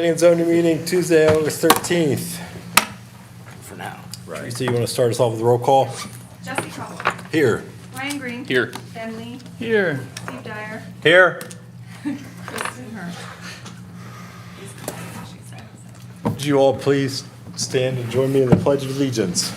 Planning and zoning meeting Tuesday, August 13th. For now. Teresa, you want to start us off with the roll call? Jesse Cobble. Here. Ryan Green. Here. Ben Lee. Here. Steve Dyer. Here. Kristen Hurst. Would you all please stand and join me in the Pledge of Allegiance?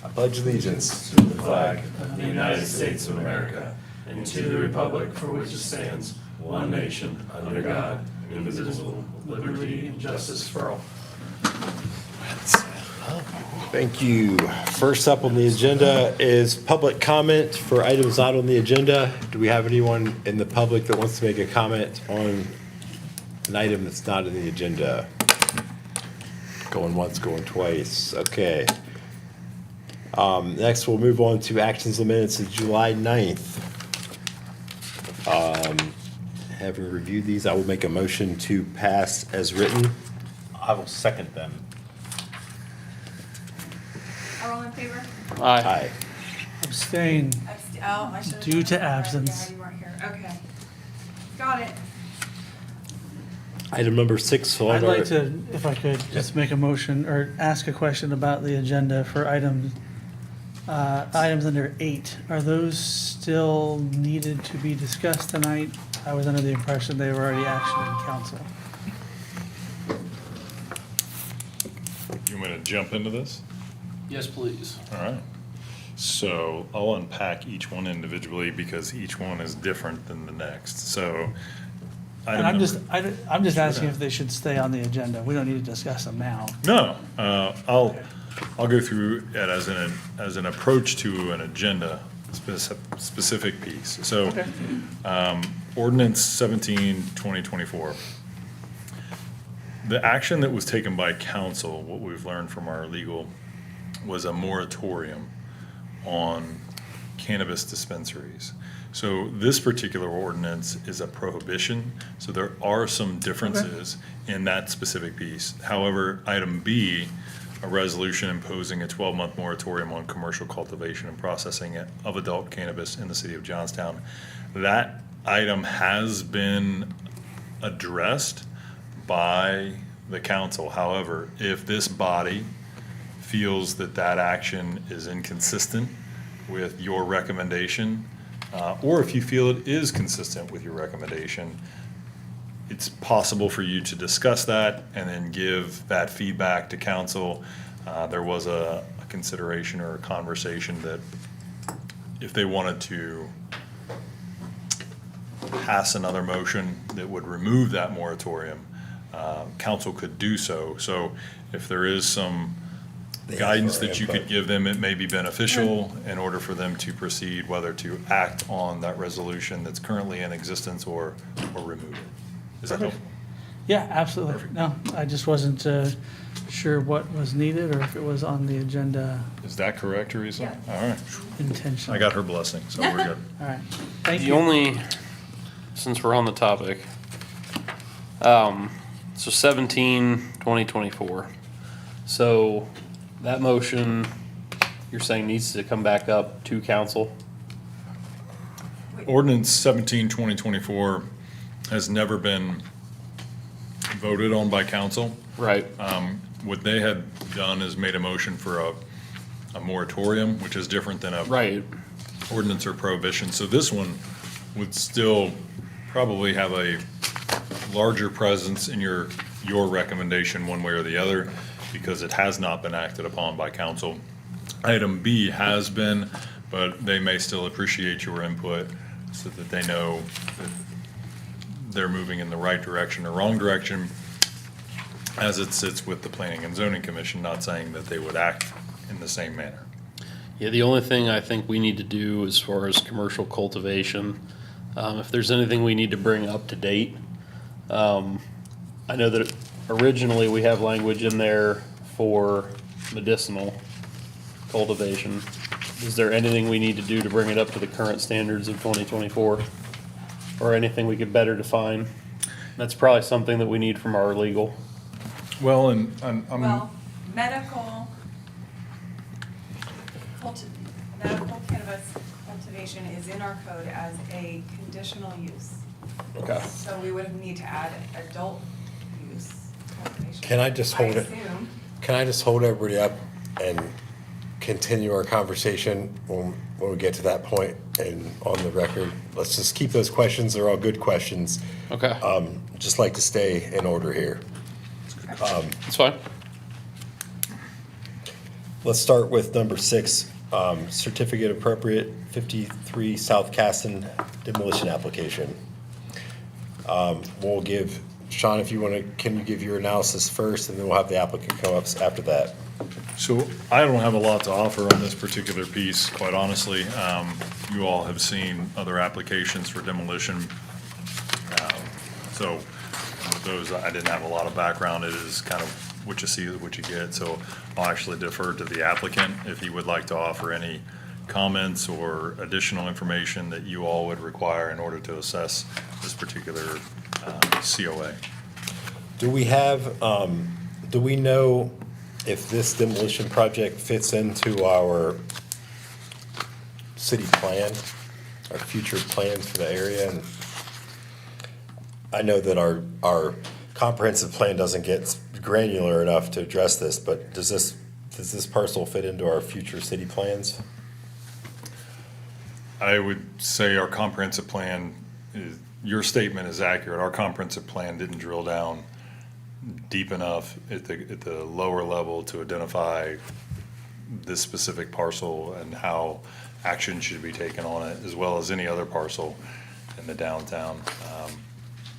I pledge allegiance. To the flag of the United States of America and to the republic for which it stands, one nation, under God, indivisible, with liberty and justice for all. Thank you. First up on the agenda is public comment for items not on the agenda. Do we have anyone in the public that wants to make a comment on an item that's not in the agenda? Going once, going twice. Okay. Next, we'll move on to actions and minutes of July 9th. Having reviewed these, I will make a motion to pass as written. I will second them. All in favor? Aye. Abstain. Oh, I should have. Due to done that. absence. Yeah, you weren't here. Okay. Got it. Item number 6. I'd like to, if I could, just make a motion or ask a question about the agenda for items under 8. Are those still needed to be discussed tonight? I was under the impression they were already action in council. You want me to jump into this? Yes, please. All right. So I'll unpack each one individually because each one is different than the next. So. And I'm just asking if they should stay on the agenda. We don't need to discuss them now. No, I'll go through it as an approach to an agenda specific piece. So, Okay. Ordinance 17/2024. The action that was taken by council, what we've learned from our legal, was a moratorium on cannabis dispensaries. So this particular ordinance is a prohibition, so there are some differences in that specific piece. However, item B, a resolution imposing a 12-month moratorium on commercial cultivation and processing of adult cannabis in the city of Johnstown. That item has been addressed by the council. However, if this body feels that that action is inconsistent with your recommendation, or if you feel it is consistent with your recommendation, it's possible for you to discuss that and then give that feedback to council. There was a consideration or a conversation that if they wanted to pass another motion that would remove that moratorium, council could do so. So if there is some guidance that you could give them, it may be beneficial in order for them to proceed, whether to act on that resolution that's currently in existence or remove it. Is that helpful? Yeah, absolutely. Perfect. No, I just wasn't sure what was needed or if it was on the agenda Is that correct, Teresa? Yeah. All right. intentionally. I got her blessing, so we're good. All right. Thank The you. only, since we're on the topic, so 17/2024. So that motion, you're saying needs to come back up to council? Ordinance 17/2024 has never been voted on by council. Right. What they had done is made a motion for a moratorium, which is different than a Right. ordinance or prohibition. So this one would still probably have a larger presence in your recommendation one way or the other, because it has not been acted upon by council. Item B has been, but they may still appreciate your input so that they know that they're moving in the right direction or wrong direction as it sits with the Planning and Zoning Commission, not saying that they would act in the same manner. Yeah, the only thing I think we need to do as far as commercial cultivation, if there's anything we need to bring up to date, I know that originally we have language in there for medicinal cultivation. Is there anything we need to do to bring it up to the current standards of 2024? Or anything we could better define? That's probably something that we need from our legal. Well, and I'm. Well, medical cannabis cultivation is in our code as a conditional use. Okay. So we would need to add adult use cultivation. Can I just hold it? assume. Can I just hold everybody up and continue our conversation when we get to that point and on the record? Let's just keep those questions. They're all good questions. Okay, Just like to stay in order here. that's fine. Let's start with number 6, certificate appropriate 53 South Caston demolition application. We'll give, Sean, if you want to, can you give your analysis first, and then we'll have the applicant come up after that. So I don't have a lot to offer on this particular piece, quite honestly. You all have seen other applications for demolition. So with those, I didn't have a lot of background. It is kind of what you see is what you get. So I'll actually defer to the applicant if he would like to offer any comments or additional information that you all would require in order to assess this particular COA. Do we have, do we know if this demolition project fits into our city plan, our future plans for the area? And I know that our comprehensive plan doesn't get granular enough to address this, but does this parcel fit into our future city plans? I would say our comprehensive plan is, your statement is accurate. Our comprehensive plan didn't drill down deep enough at the lower level to identify this specific parcel and how action should be taken on it, as well as any other parcel in the downtown.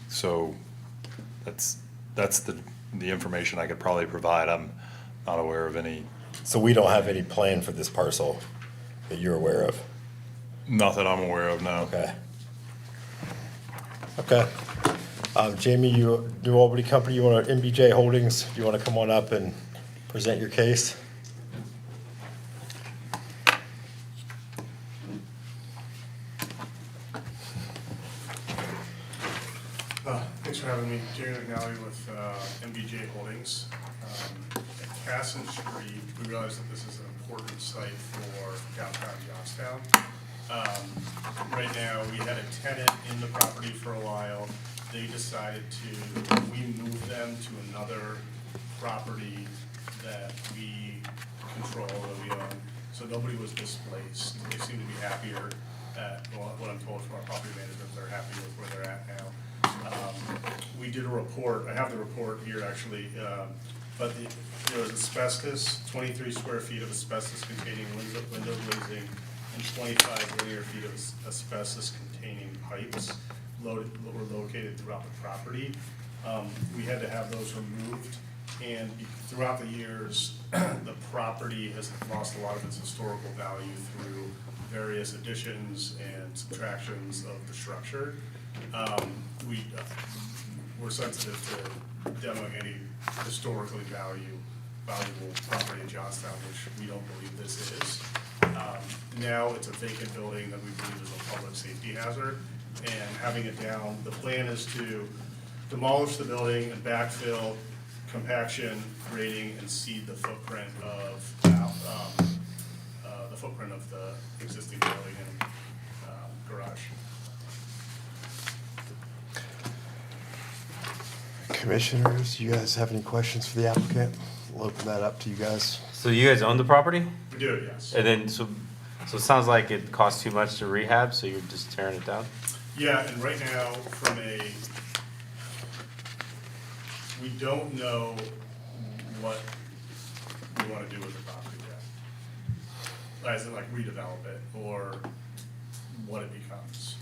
So that's the information I could probably provide. I'm not aware of any, So we don't have any plan for this parcel that you're aware of? not that I'm aware of, no. Okay. Okay. Jamie, you, New Albany Company, you want to, MBJ Holdings, you want to come on up and present your case? Thanks for having me. Jerry McNally with MBJ Holdings. At Casson Street, we realized that this is an important site for downtown Johnstown. Right now, we had a tenant in the property for a while. They decided we moved them to another property that we control, that we own. So nobody was displaced. They seem to be happier at, what I'm told from our property managers, they're happy with where they're at now. We did a report, I have the report here actually, but there was asbestos, 23 square feet of asbestos containing window glazing, and 25 linear feet of asbestos containing pipes were located throughout the property. We had to have those removed, and throughout the years, the property has lost a lot of its historical value through various additions and subtractions of the structure. We're sensitive to demoing any historically valuable property in Johnstown, which we don't believe this is. Now it's a vacant building that we believe is a public safety hazard, and having it down, the plan is to demolish the building and backfill, compaction, grading, and seed the footprint of the existing building and garage. Commissioners, you guys have any questions for the applicant? We'll open that up to you guys. So you guys own the property? We do, yes. And then, so it sounds like it costs too much to rehab, so you're just tearing it down? Yeah, and right now, we don't know what we want to do with the property yet. As in like redevelop it or what it becomes.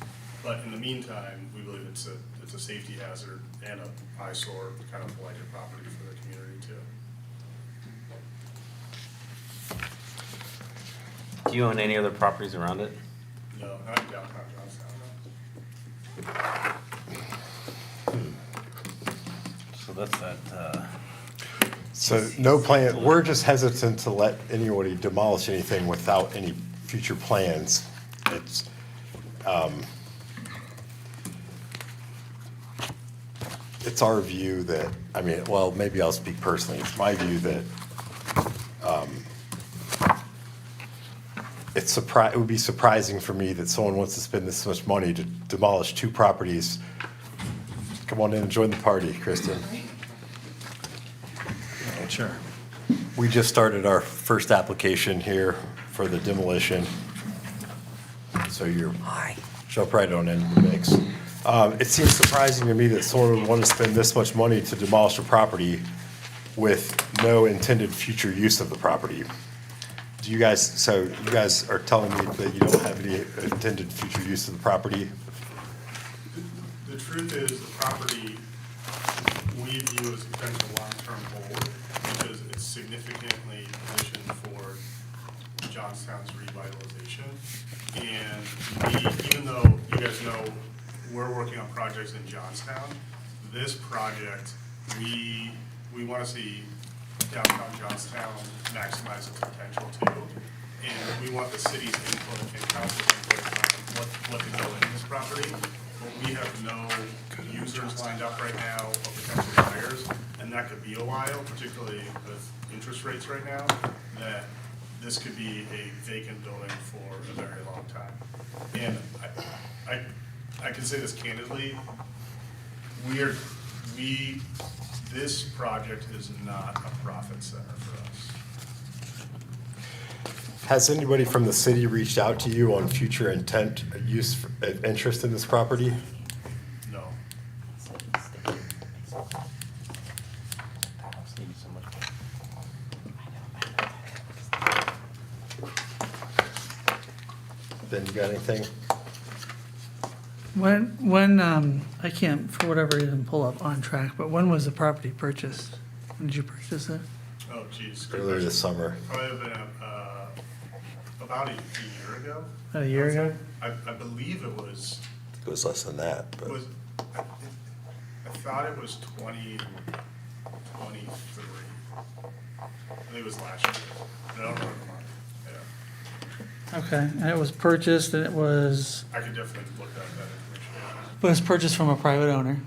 But in the meantime, we believe it's a safety hazard and a eyesore kind of blighted property for the community too. Do you own any other properties around it? No, not in downtown Johnstown, no. So that's that, So no plan, we're just hesitant to let anybody demolish anything without any future plans. It's our view that, I mean, well, maybe I'll speak personally. It's my view that it would be surprising for me that someone wants to spend this much money to demolish two properties. Come on in and join the party, Kristen. Sure. We just started our first application here for the demolition. So you're, jump right on in the mix. It seems surprising to me that someone would want to spend this much money to demolish a property with no intended future use of the property. Do you guys, so you guys are telling me that you don't have any intended future use of the property? The truth is, the property we view as a potential long-term hold because it's significantly positioned for Johnstown's revitalization. And even though you guys know we're working on projects in Johnstown, this project, we want to see downtown Johnstown maximize its potential too. And we want the city's input and council's input on what to go in this property. But we have no users lined up right now or potential buyers, and that could be a while, particularly with interest rates right now, that this could be a vacant building for a very long time. And I can say this candidly, this project is not a profit center for us. Has anybody from the city reached out to you on future intent, use, interest in this property? No. Ben, you got anything? When, I can't, for whatever reason, pull up On Track, but when was the property purchased? When did you purchase it? Oh, geez. Earlier this summer. Probably been about a year ago. About a year ago? I believe it was, It was less than that, but. I thought it was 2023. I think it was last year. I don't remember the month. Yeah. Okay, and it was purchased and it was, I could definitely look up that information. but it was purchased from a private owner,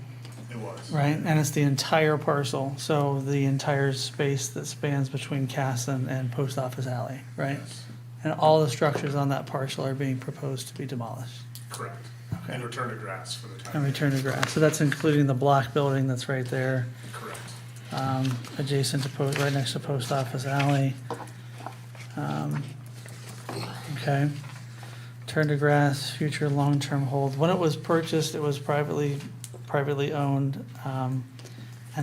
It was. right? And it's the entire parcel, so the entire space that spans between Casson and Post Office Alley, right? Yes. And all the structures on that parcel are being proposed to be demolished Correct. Okay. And return to grass for the time. and return to grass. So that's including the block building that's right there, Correct. adjacent to, right next to Post Office Alley. Okay. Turn to grass, future long-term hold. When it was purchased, it was privately owned. And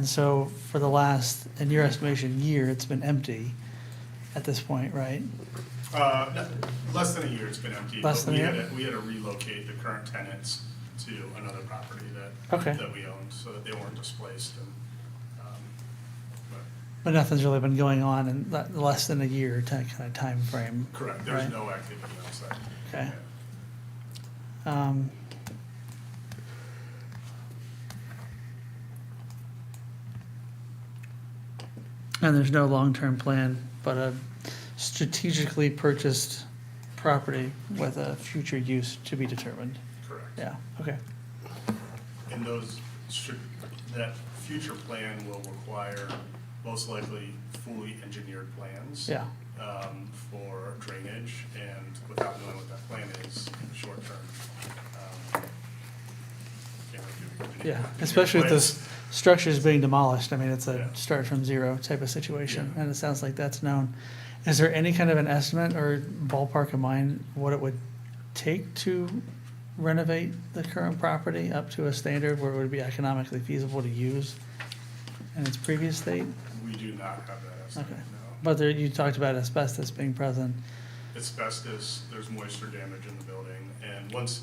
so for the last, in your estimation, year, it's been empty at this point, right? No, less than a year it's been empty. Less but than a year? We had to relocate the current tenants to another property that, Okay. that we owned, so that they weren't displaced and, but, But nothing's really been going on in less than a year kind of time frame. correct, there's Right. no activity outside. Okay. Yeah. And there's no long-term plan, but a strategically purchased property with a future use to be determined. Correct. Yeah, okay. And that future plan will require most likely fully engineered plans. Yeah. For drainage, and without knowing what that plan is in the short term. can't really do Yeah, engineered especially with plans. this structures being demolished. I mean, it's a Yeah. start from zero type of situation, Yeah. and it sounds like that's known. Is there any kind of an estimate or ballpark in mind what it would take to renovate the current property up to a standard where it would be economically feasible to use in its previous state? We do not have that estimate, Okay. no. But there, you talked about asbestos being present. Asbestos, there's moisture damage in the building, and once,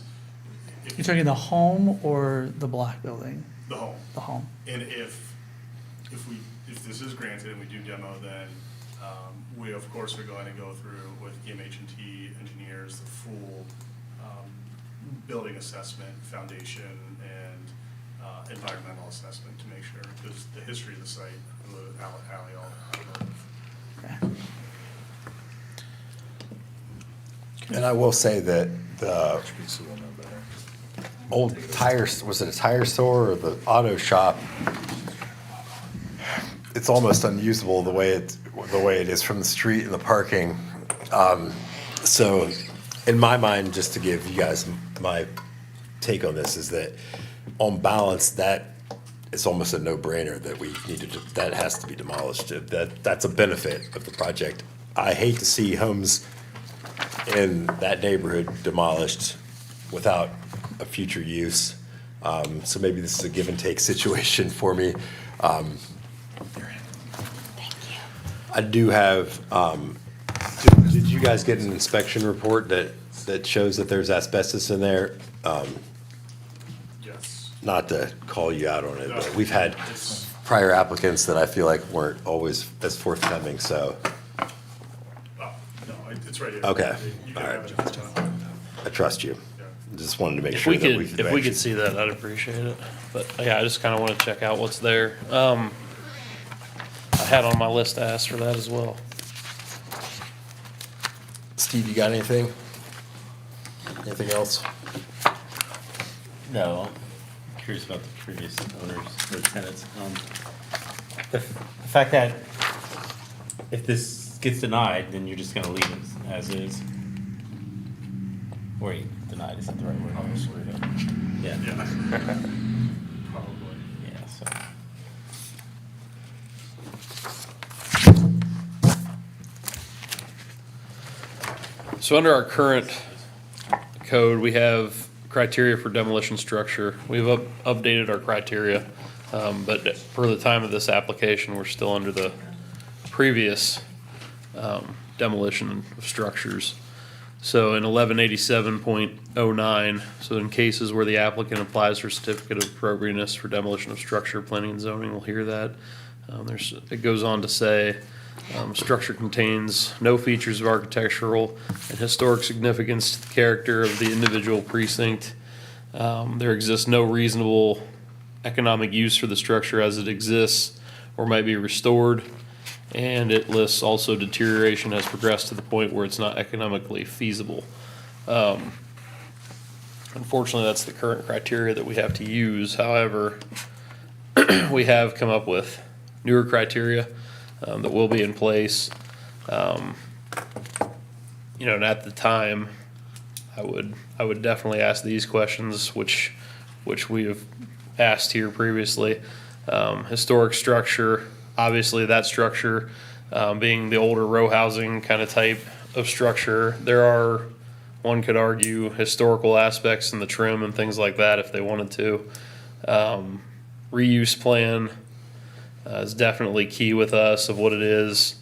You're talking the home or the block building? the home. The home. And if this is granted and we do demo, then we of course are going to go through with EMH&T engineers, the full building assessment, foundation, and environmental assessment to make sure, because the history of the site, the alley, all. Okay. And I will say that the old tires, was it a tire store or the auto shop? It's almost unusable the way it is from the street and the parking. So, in my mind, just to give you guys my take on this, is that on balance, that is almost a no-brainer that we need to, that has to be demolished. That's a benefit of the project. I hate to see homes in that neighborhood demolished without a future use. So maybe this is a give and take situation for me. I do have, did you guys get an inspection report that shows that there's asbestos in there? Yes. Not to call you out on it, but we've had prior applicants that I feel like weren't always as forthcoming, so Oh, no, it's right here. Okay. You can All have right. it if it's done. I trust you. Yeah. Just wanted to make If sure we that could, we've. if we could see that, I'd appreciate it. But yeah, I just kind of want to check out what's there. I had on my list to ask for that as well. Steve, you got anything? Anything else? No, I'm curious about the previous owners or tenants. The fact that if this gets denied, then you're just gonna leave it as is. Wait, denied, is that the right word? Yeah, Yeah. Probably. yeah, so. So under our current code, we have criteria for demolition structure. We've updated our criteria, but for the time of this application, we're still under the previous demolition of structures. So in 1187.09, so in cases where the applicant applies for certificate of appropriateness for demolition of structure, planning and zoning will hear that. It goes on to say, structure contains no features of architectural and historic significance to the character of the individual precinct. There exists no reasonable economic use for the structure as it exists or might be restored. And it lists also deterioration has progressed to the point where it's not economically feasible. Unfortunately, that's the current criteria that we have to use. However, we have come up with newer criteria that will be in place. And at the time, I would definitely ask these questions, which we have asked here previously. Historic structure, obviously that structure being the older row housing kind of type of structure. There are, one could argue, historical aspects in the trim and things like that if they wanted to. Reuse plan is definitely key with us of what it is.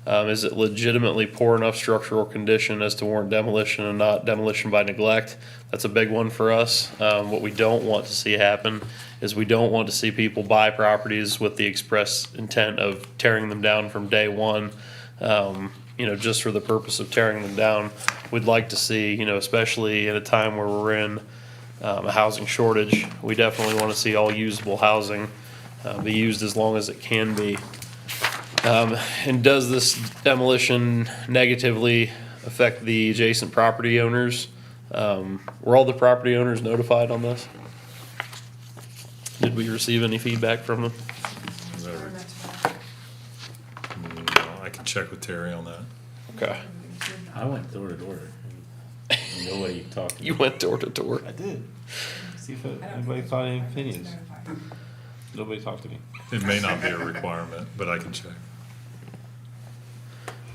Is it legitimately poor enough structural condition as to warrant demolition and not demolition by neglect? That's a big one for us. What we don't want to see happen is we don't want to see people buy properties with the express intent of tearing them down from day one, just for the purpose of tearing them down. We'd like to see, especially at a time where we're in a housing shortage, we definitely want to see all usable housing be used as long as it can be. And does this demolition negatively affect the adjacent property owners? Were all the property owners notified on this? Did we receive any feedback from them? Is that right? I can check with Terry on that. Okay. I went door to door. and Nobody talked to me. You went door to door. I did. See if anybody thought any opinions. Nobody talked to me. It may not be a requirement, but I can check.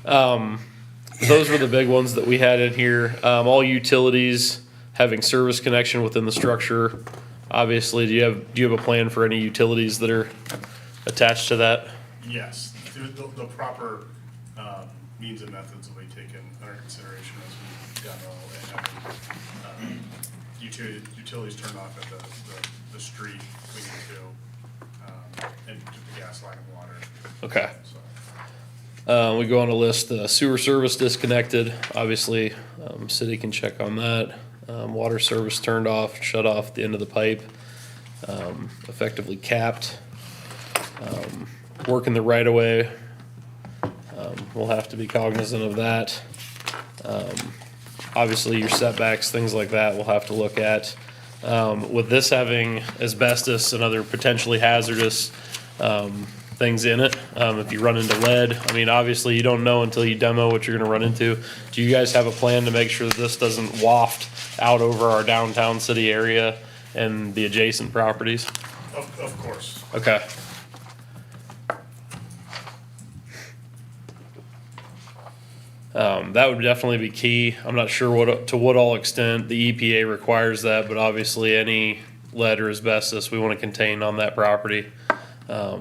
Those were the big ones that we had in here. All utilities having service connection within the structure. Obviously, do you have a plan for any utilities that are attached to that? Yes, the proper means and methods will be taken under consideration as we demo and having utilities turned off at the street we need to, and to the gas line and water, Okay. so. We go on to list sewer service disconnected. Obviously, city can check on that. Water service turned off, shut off at the end of the pipe, effectively capped. Work in the right of way. We'll have to be cognizant of that. Obviously, your setbacks, things like that, we'll have to look at. With this having asbestos and other potentially hazardous things in it. If you run into lead, I mean, obviously you don't know until you demo what you're gonna run into. Do you guys have a plan to make sure that this doesn't waft out over our downtown city area and the adjacent properties? Of course. Okay. That would definitely be key. I'm not sure to what all extent the EPA requires that, but obviously any lead or asbestos we want to contain on that property. I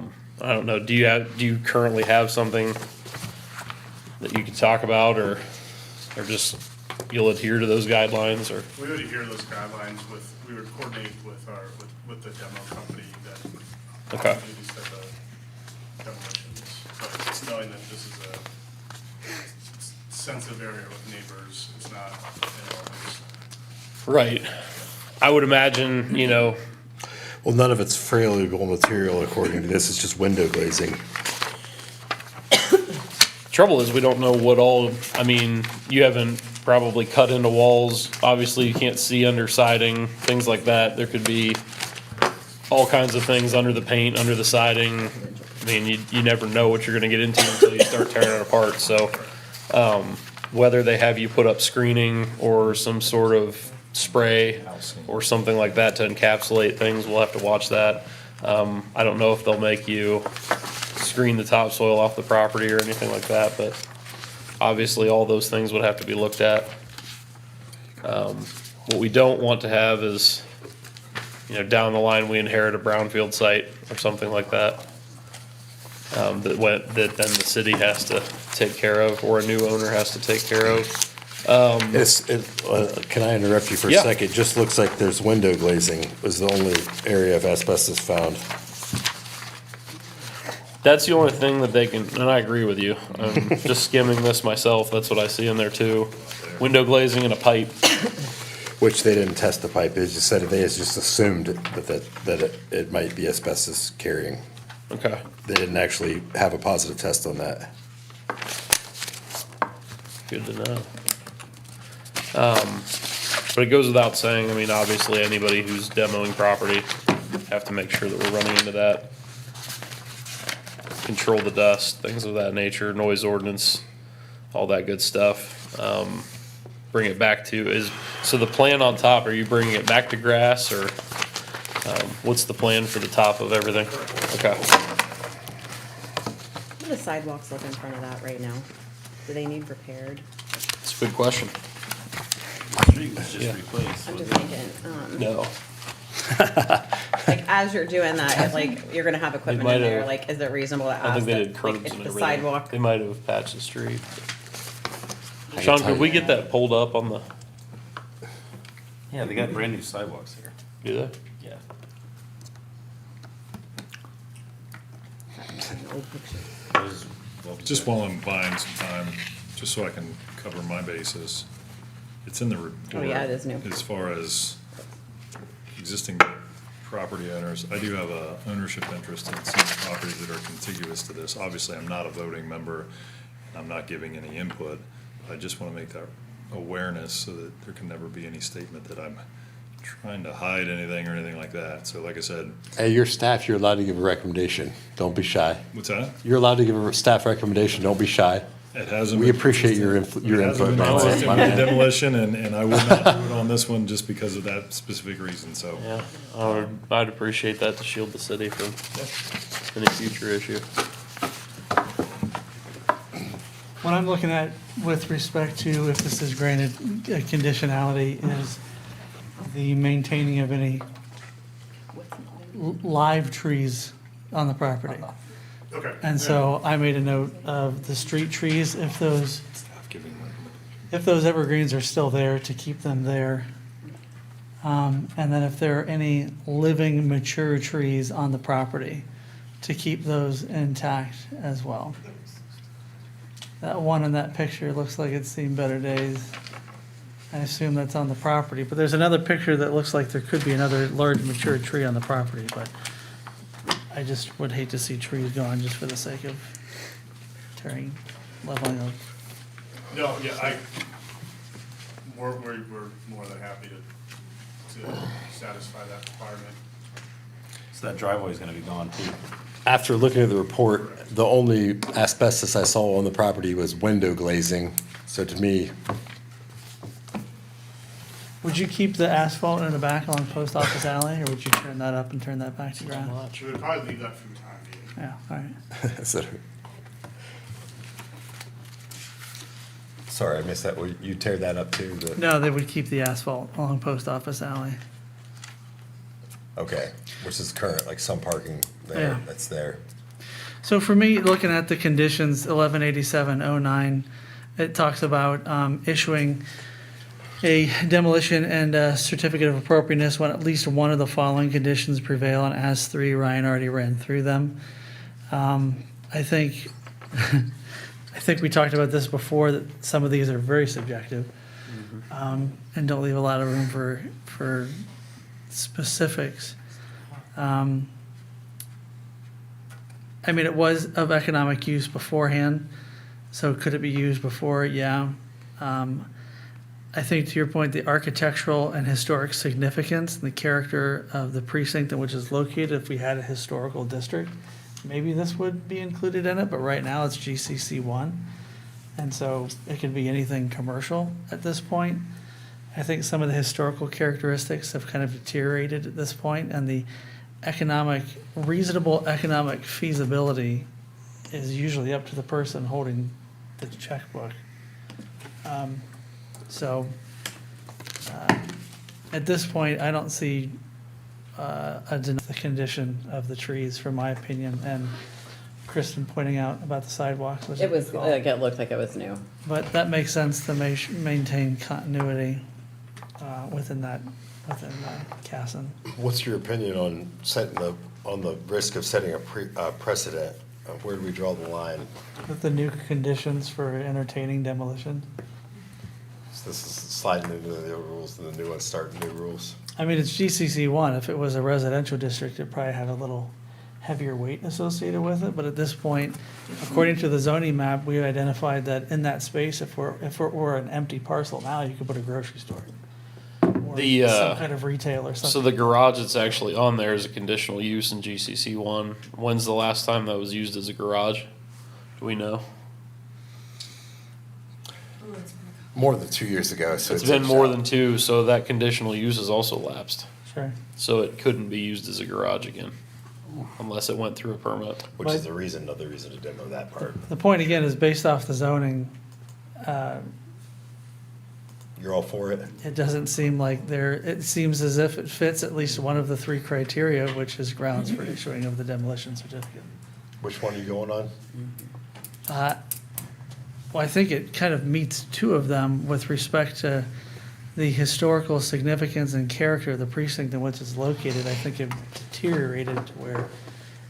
don't know, do you currently have something that you could talk about, or just you'll adhere to those guidelines, or? We would adhere to those guidelines we would coordinate with with the demo company that Okay. do these type of demolitions. But it's knowing that this is a sensitive area with neighbors, it's not, Right. I would imagine, Well, none of it's frailable material according to this, it's just window glazing. trouble is we don't know what all, I mean, you haven't probably cut into walls. Obviously, you can't see under siding, things like that. There could be all kinds of things under the paint, under the siding. I mean, you never know what you're gonna get into until you start tearing it apart, so, whether they have you put up screening or some sort of spray or something like that to encapsulate things, we'll have to watch that. I don't know if they'll make you screen the topsoil off the property or anything like that, but obviously all those things would have to be looked at. What we don't want to have is, down the line, we inherit a brownfield site or something like that. That then the city has to take care of, or a new owner has to take care of. Can I interrupt you for a Yeah. second? It just looks like there's window glazing was the only area of asbestos found. That's the only thing that they can, and I agree with you. Just skimming this myself, that's what I see in there too. Window glazing and a pipe. Which they didn't test the pipe, they just said, they just assumed that it might be asbestos carrying. Okay. They didn't actually have a positive test on that. Good to know. But it goes without saying, I mean, obviously, anybody who's demoing property have to make sure that we're running into that. Control the dust, things of that nature, noise ordinance, all that good stuff. Bring it back to, so the plan on top, are you bringing it back to grass, or what's the plan for the top of everything? Okay. How do the sidewalks look in front of that right now? Do they need repaired? That's a good question. Street was just replaced. I'm just wasn't it? thinking, No. like, as you're doing that, like, you're gonna have equipment might in there, have- like, is it reasonable to I ask think they that, did curbs like, and if the everything. sidewalk? They might have patched the street. can Sean, tell could we you. get that pulled up on the, Yeah, they got brand new sidewalks here. do they? Yeah. Old picture. Those- Just while I'm buying some time, just so I can cover my bases, it's in the report. Oh, yeah, it is new. As far as existing property owners, I do have a ownership interest in some properties that are contiguous to this. Obviously, I'm not a voting member, and I'm not giving any input. I just want to make that awareness so that there can never be any statement that I'm trying to hide anything or anything like that. So like I said, Hey, your staff, you're allowed to give a recommendation, don't be shy. what's that? You're allowed to give a staff recommendation, don't be shy. It hasn't. We been appreciate your consistent. your It hasn't input, been man. consistent with the demolition, and I would not do it on this one just because of that specific reason, so. Yeah, I'd appreciate that to shield the city from any future issue. What I'm looking at with respect to if this is granted conditionality is the maintaining of any live trees on the property. Okay. And so I made a note of the street trees, if those evergreens are still there, to keep them there. And then if there are any living mature trees on the property, to keep those intact as well. That one in that picture looks like it's seen better days. I assume that's on the property, but there's another picture that looks like there could be another large mature tree on the property, but I just would hate to see trees gone just for the sake of tearing, leveling up. No, yeah, we're more than happy to satisfy that requirement. So that driveway's gonna be gone too. after looking at the report, the only asbestos I saw on the property was window glazing. So to me, Would you keep the asphalt in the back along Post Office Alley, or would you turn that up and turn that back to ground? We would probably leave that for the time being. Yeah, all right. so- sorry, I missed that. Will you tear that up too? No, they would keep the asphalt along Post Office Alley. Okay, which is current, like some parking Yeah. there, that's there. So for me, looking at the conditions, 118709, it talks about issuing a demolition and a certificate of appropriateness when at least one of the following conditions prevail, and as three, Ryan already ran through them. I think, I think we talked about this before, that some of these are very subjective, and don't leave a lot of room for specifics. I mean, it was of economic use beforehand, so could it be used before? Yeah. I think to your point, the architectural and historic significance and the character of the precinct in which it's located, if we had a historical district, maybe this would be included in it, but right now it's GCC 1. And so it could be anything commercial at this point. I think some of the historical characteristics have kind of deteriorated at this point, and the reasonable economic feasibility is usually up to the person holding the checkbook. So, at this point, I don't see the condition of the trees, from my opinion, and Kristen pointing out about the sidewalks. Which It is a was, good call. like, it looked like it was new. But that makes sense to maintain continuity within Casson. What's your opinion on on the risk of setting a precedent? Where do we draw the line? With the new conditions for entertaining demolition. So this is sliding into the old rules and the new ones starting new rules. I mean, it's GCC 1. If it was a residential district, it probably had a little heavier weight associated with it. But at this point, according to the zoning map, we identified that in that space, if it were an empty parcel now, you could put a grocery store. Or The, some kind of retail or So something. the garage that's actually on there is a conditional use in GCC 1. When's the last time that was used as a garage? Do we know? More than 2 years ago, so It's been more than 2, so that conditional use has also lapsed. Sure. So it couldn't be used as a garage again, unless it went through a permit. Which is another reason to demo that part. The point again is based off the zoning, You're all for it? it doesn't seem like it seems as if it fits at least one of the three criteria, which is grounds for issuing of the demolition certificate. Which one are you going on? Well, I think it kind of meets two of them with respect to the historical significance and character of the precinct in which it's located. I think it deteriorated to where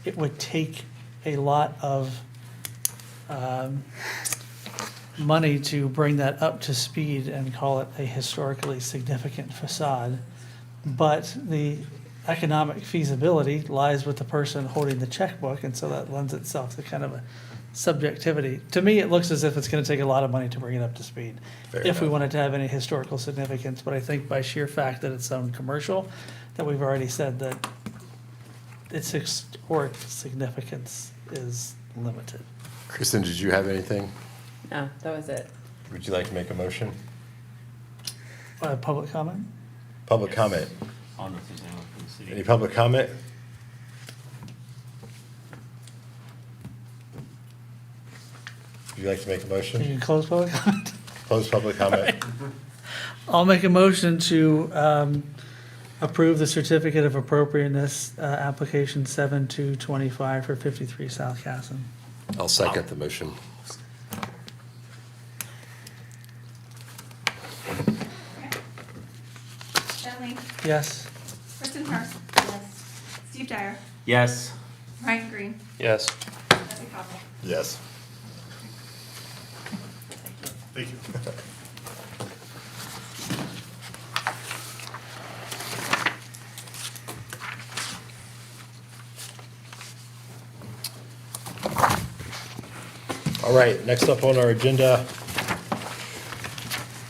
it would take a lot of money to bring that up to speed and call it a historically significant facade. But the economic feasibility lies with the person holding the checkbook, and so that lends itself to kind of a subjectivity. To me, it looks as if it's gonna take a lot of money to bring it up to speed, Fair if we enough. wanted to have any historical significance. But I think by sheer fact that it's zoned commercial, that we've already said that its historic significance is limited. Kristen, did you have anything? No, that was it. Would you like to make a motion? Public comment? Public comment. I don't know if there's anyone from the city. Any public comment? Would you like to make a You motion? can close public comment. Close public comment. I'll make a motion to approve the certificate of appropriateness, application 7225 for 53 South Casson. I'll second the motion. Bentley, Yes. Kristen Harsh. Yes. Steve Dyer, Yes. Ryan Green, Yes. Jesse Copple. Yes. Thank you. All right, next up on our agenda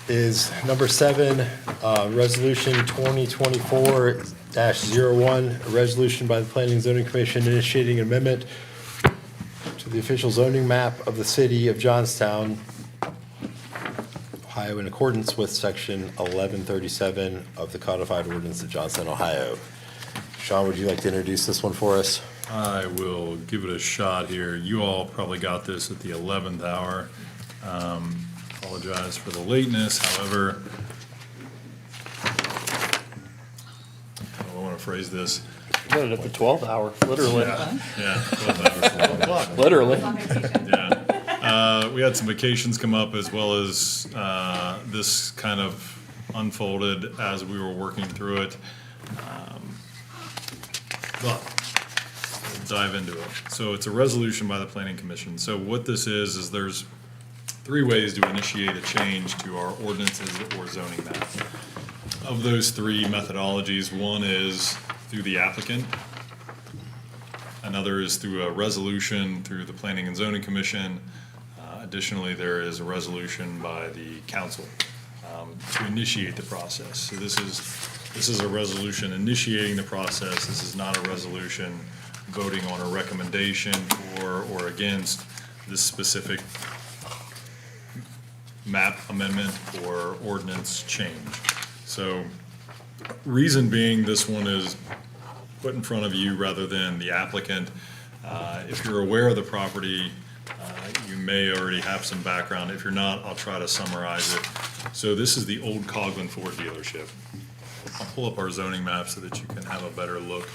is number 7, Resolution 2024 a resolution by the Planning and Zoning Commission initiating an amendment to the official zoning map of the city of Johnstown, Ohio, in accordance with section 1137 of the codified ordinance of Johnstown, Ohio. Sean, would you like to introduce this one for us? I will give it a shot here. You all probably got this at the 11th hour. Apologize for the lateness, however, how do I want to phrase this? Got it at the 12th hour, literally. Yeah, 12 hours. Literally. Yeah. We had some vacations come up as well as this kind of unfolded as we were working through it. But we'll dive into it. So it's a resolution by the Planning Commission. So what this is there's 3 ways to initiate a change to our ordinances or zoning map. Of those 3 methodologies, one is through the applicant. Another is through a resolution through the Planning and Zoning Commission. Additionally, there is a resolution by the council to initiate the process. So this is a resolution initiating the process. This is not a resolution voting on a recommendation for or against this specific map amendment or ordinance change. So reason being, this one is put in front of you rather than the applicant. If you're aware of the property, you may already have some background. If you're not, I'll try to summarize it. So this is the old Coghlan Ford dealership. I'll pull up our zoning map so that you can have a better look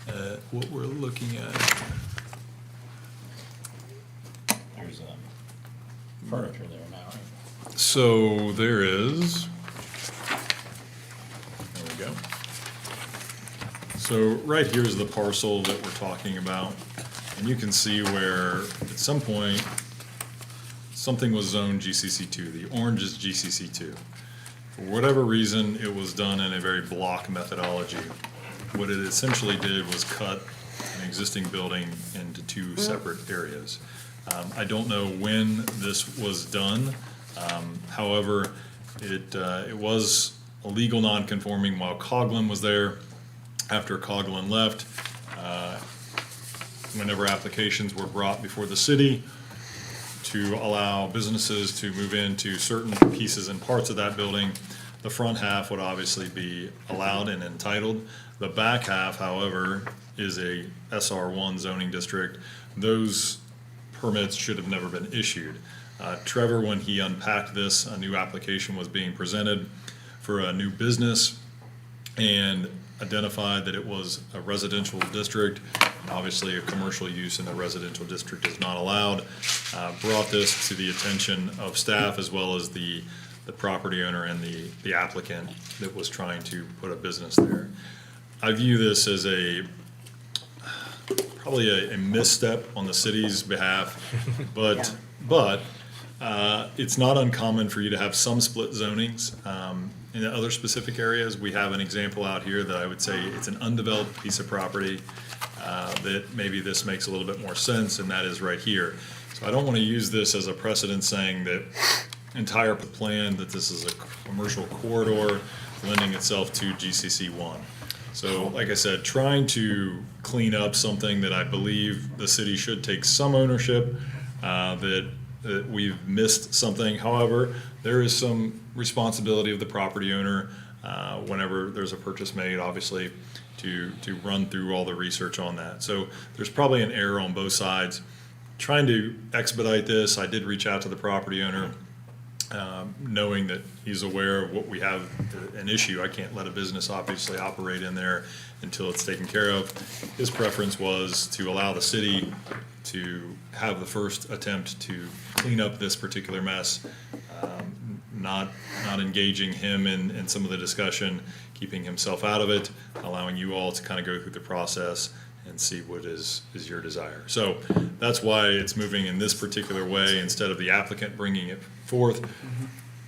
at what we're looking at. There's furniture there now, right? So there is, there we go. So right here is the parcel that we're talking about. And you can see where at some point, something was zoned GCC2. The orange is GCC2. For whatever reason, it was done in a very block methodology. What it essentially did was cut an existing building into 2 separate areas. I don't know when this was done. However, it was a legal non-conforming while Coghlan was there. After Coghlan left, whenever applications were brought before the city to allow businesses to move into certain pieces and parts of that building, the front half would obviously be allowed and entitled. The back half, however, is a SR1 zoning district. Those permits should have never been issued. Trevor, when he unpacked this, a new application was being presented for a new business and identified that it was a residential district. Obviously, a commercial use in the residential district is not allowed. Brought this to the attention of staff as well as the property owner and the applicant that was trying to put a business there. I view this as probably a misstep on the city's behalf, but it's not uncommon for you to have some split zonings. In other specific areas, we have an example out here that I would say it's an undeveloped piece of property that maybe this makes a little bit more sense, and that is right here. So I don't want to use this as a precedent saying that entire plan, that this is a commercial corridor lending itself to GCC1. So like I said, trying to clean up something that I believe the city should take some ownership, that we've missed something. However, there is some responsibility of the property owner whenever there's a purchase made, obviously, to run through all the research on that. So there's probably an error on both sides. Trying to expedite this, I did reach out to the property owner, knowing that he's aware of what we have, an issue. I can't let a business obviously operate in there until it's taken care of. His preference was to allow the city to have the first attempt to clean up this particular mess, not engaging him in some of the discussion, keeping himself out of it, allowing you all to kind of go through the process and see what is your desire. So that's why it's moving in this particular way instead of the applicant bringing it forth.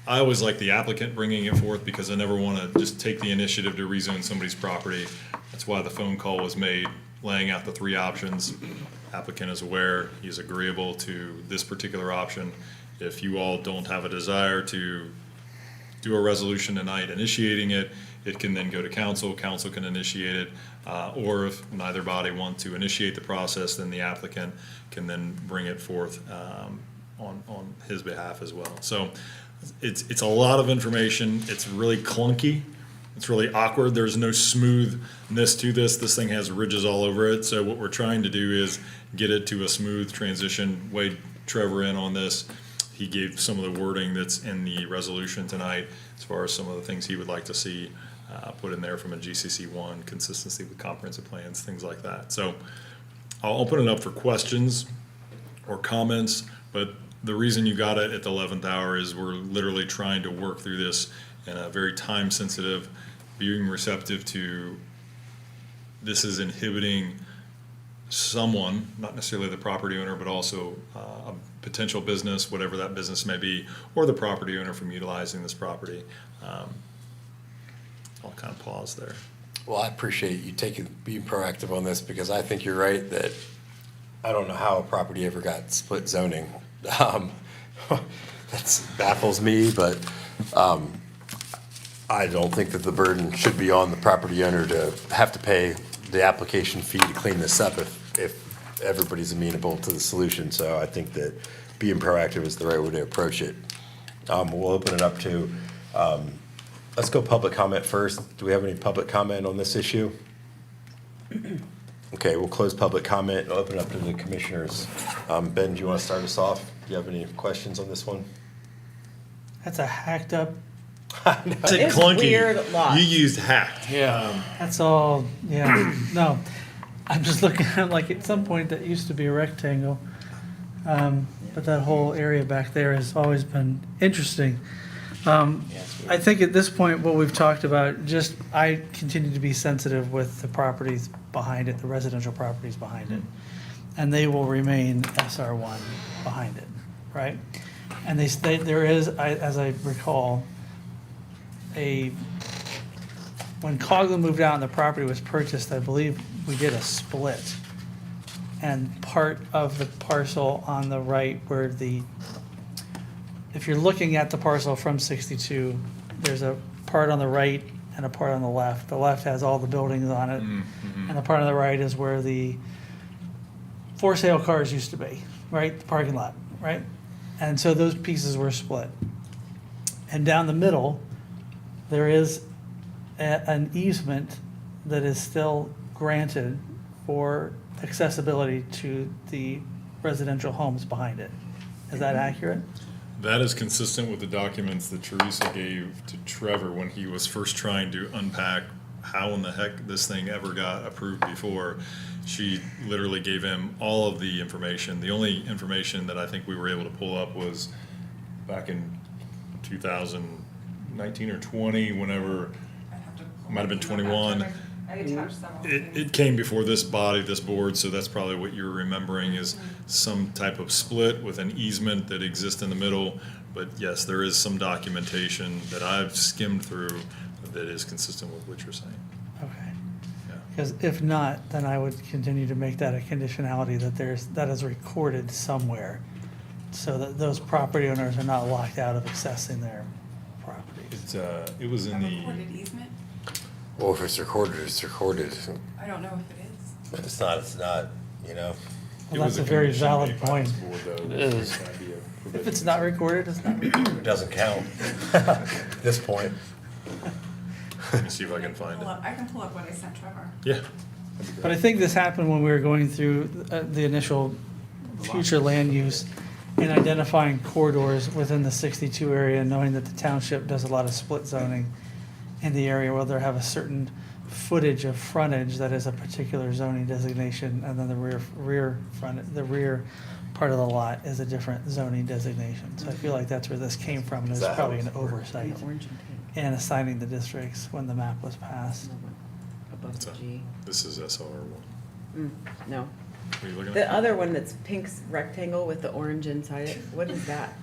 I always like the applicant bringing it forth because I never want to just take the initiative to rezone somebody's property. That's why the phone call was made, laying out the 3 options. Applicant is aware, he's agreeable to this particular option. If you all don't have a desire to do a resolution tonight initiating it, it can then go to council, council can initiate it. Or if neither body want to initiate the process, then the applicant can then bring it forth on his behalf as well. So it's a lot of information. It's really clunky. It's really awkward. There's no smoothness to this. This thing has ridges all over it. So what we're trying to do is get it to a smooth transition. Wade Trevor in on this. He gave some of the wording that's in the resolution tonight as far as some of the things he would like to see put in there from a GCC1, consistency with comprehensive plans, things like that. So I'll open it up for questions or comments, but the reason you got it at the 11th hour is we're literally trying to work through this in a very time-sensitive, being receptive to this is inhibiting someone, not necessarily the property owner, but also a potential business, whatever that business may be, or the property owner from utilizing this property. I'll kind of pause there. Well, I appreciate you being proactive on this, because I think you're right that I don't know how a property ever got split zoning. That baffles me, but I don't think that the burden should be on the property owner to have to pay the application fee to clean this up if everybody's amenable to the solution. So I think that being proactive is the right way to approach it. We'll open it up to, let's go public comment first. Do we have any public comment on this issue? Okay, we'll close public comment and open it up to the commissioners. Ben, do you want to start us off? Do you have any questions on this one? That's a hacked up, It's weird lot. You used hacked. that's all, yeah, no. I'm just looking at, like, at some point that used to be a rectangle. But that whole area back there has always been interesting. I think at this point, what we've talked about, I continue to be sensitive with the properties behind it, the residential properties behind it. And they will remain SR1 behind it, right? And there is, as I recall, when Coughlin moved out and the property was purchased, I believe we did a split. And part of the parcel on the right where if you're looking at the parcel from 62, there's a part on the right and a part on the left. The left has all the buildings on it, and the part on the right is where the for sale cars used to be, right? The parking lot, right? And so those pieces were split. And down the middle, there is an easement that is still granted for accessibility to the residential homes behind it. Is that accurate? That is consistent with the documents that Teresa gave to Trevor when he was first trying to unpack how in the heck this thing ever got approved before. She literally gave him all of the information. The only information that I think we were able to pull up was back in 2019 or 20, whenever, I'd have to pull might have been my 21. email back. I attached several things. It came before this body, this board, so that's probably what you're remembering is some type of split with an easement that exists in the middle. But yes, there is some documentation that I've skimmed through that is consistent with what you're saying. Okay. Yeah. Because if not, then I would continue to make that a conditionality that is recorded somewhere, so that those property owners are not locked out of accessing their properties. It was A in the, recorded easement? Well, if it's recorded, it's recorded. I don't know if it is. If it's not, it's not, it Well, was that's a very condition valid made by point. this board, though, It with is. this idea of If provisions. it's not recorded, it's not recorded. It doesn't count at this point. Let me see if I can find it. I can pull up what I sent Trevor. Yeah. But I think this happened when we were going through the initial future land use and identifying corridors within the 62 area, knowing that the township does a lot of split zoning in the area where they have a certain footage of frontage that is a particular zoning designation, and then the rear part of the lot is a different zoning designation. So I feel like that's where this came from, and it was that probably how an it's worked? oversight in assigning the districts when the map was passed. Above What's that? G. This is SR1. No. What are you looking at? The other one that's pink rectangle with the orange inside it, what is that?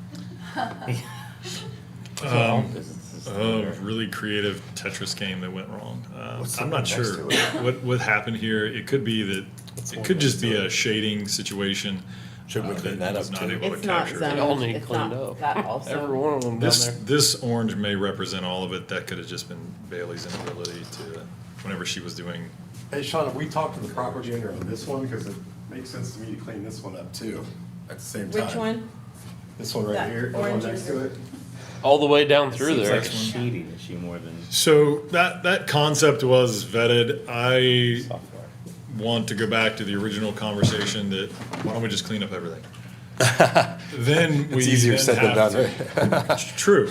A really creative Tetris game that went wrong. What's the I'm one not next sure to it? what happened here. It could be that, What's the it one could just next be to a it? shading situation. Shouldn't we clean that was up not too? able to It's not capture. They all zoned, need it's cleaned not up. that Every also. one of them down This, there. this orange may represent all of it. That could have just been Bailey's inability to, whenever she was doing, Hey, Sean, have we talked to the property owner on this one? Because it makes sense to me to clean this one up too, at the same time. Which one? This one right That here, the one orange next is- to it? All the way down through Seems there. like a shading issue more than so that concept was vetted. I software. want to go back to the original conversation that, why don't we just clean up everything? Then we. It's easier then said than have done, to- right? True.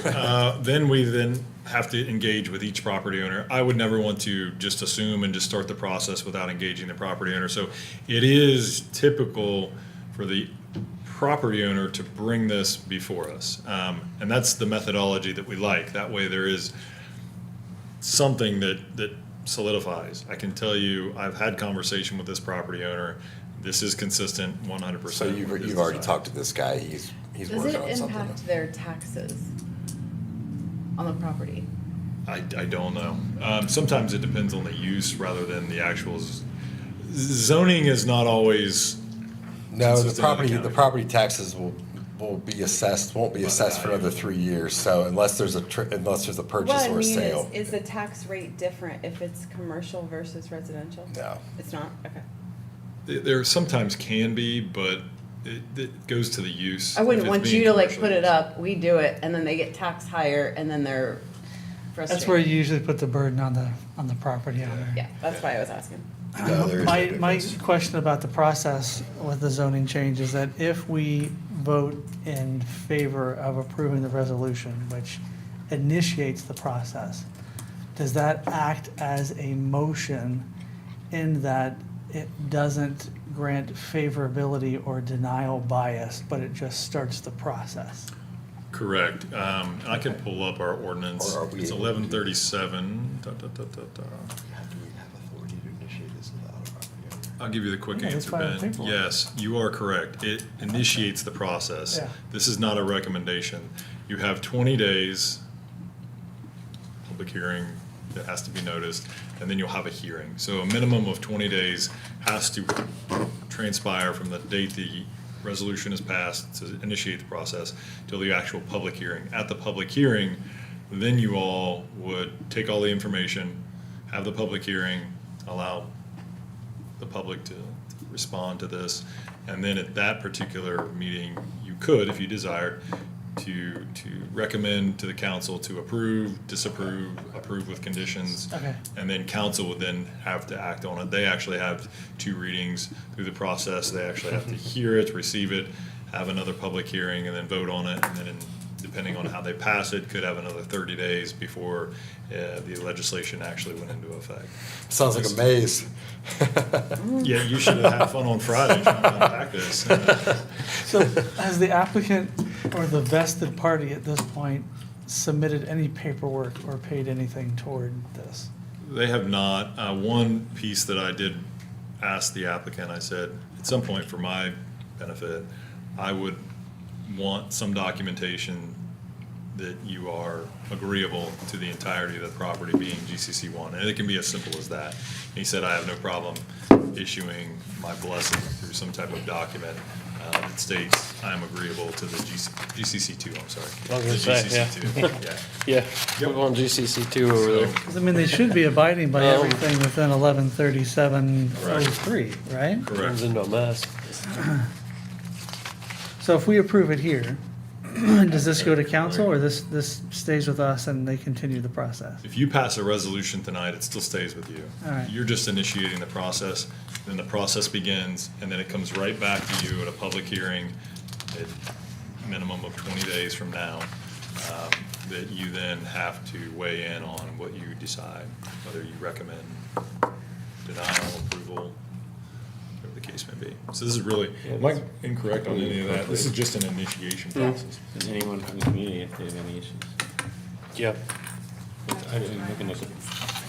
Then we then have to engage with each property owner. I would never want to just assume and just start the process without engaging the property owner. So it is typical for the property owner to bring this before us. And that's the methodology that we like. That way there is something that solidifies. I can tell you, I've had conversation with this property owner. This is consistent 100%. So you've with his already design. talked to this guy, he's Does working it on something. impact their taxes on the property? I don't know. Sometimes it depends on the use rather than the actual zoning is not always. No, consistent in the county. property taxes will be assessed, won't be assessed for another 3 years, so unless there's a purchase What I or a mean sale. is the tax rate different if it's commercial versus residential? No. It's not? Okay. There sometimes can be, but it goes to the use. I wouldn't If it's want being you to like commercially put it used. up, we do it, and then they get taxed higher, and then they're frustrated. That's where you usually put the burden on the property owner. Yeah, that's why I was asking. No, there is no My difference. question about the process with the zoning change is that if we vote in favor of approving the resolution, which initiates the process, does that act as a motion in that it doesn't grant favorability or denial bias, but it just starts the process? Correct. And I can pull up our ordinance. Or are we It's able to do- 1137. Do we have authority to initiate this without a property owner? I'll give you the quick Yeah, let's answer, file the Ben. paperwork. Yes, you are correct. It initiates the process. Yeah. This is not a recommendation. You have 20 days, public hearing that has to be noticed, and then you'll have a hearing. So a minimum of 20 days has to transpire from the date the resolution is passed to initiate the process till the actual public hearing. At the public hearing, then you all would take all the information, have the public hearing, allow the public to respond to this. And then at that particular meeting, you could, if you desired, to recommend to the council to approve, disapprove, approve with conditions. Okay. And then council would then have to act on it. They actually have 2 readings through the process. They actually have to hear it, receive it, have another public hearing, and then vote on it. And then depending on how they pass it, could have another 30 days before the legislation actually went into effect. Sounds like a maze. Yeah, you should have had fun on Friday trying to unpack this. So has the applicant or the vested party at this point submitted any paperwork or paid anything toward this? They have not. One piece that I did ask the applicant, I said, at some point for my benefit, I would want some documentation that you are agreeable to the entirety of the property being GCC 1. And it can be as simple as that. And he said, I have no problem issuing my blessing through some type of document that states I am agreeable to the GCC 2, I'm sorry. I was The gonna say, GCC 2, yeah. Yeah, we're on GCC two over there. 'Cause, I mean, they should be abiding by Um, everything within 113703, right? Turns Correct. into a mess. So if we approve it here, does this go to council or this stays with us and they continue the process? If you pass a resolution tonight, it still stays with you. All right. You're just initiating the process, then the process begins, and then it comes right back to you at a public hearing at minimum of 20 days from now, that you then have to weigh in on what you decide, whether you recommend denial, approval, whatever the case may be. So this is really, am I incorrect on any of that? This is just an initiation process. Does anyone from the community if they have any issues? Yeah. I didn't look into it.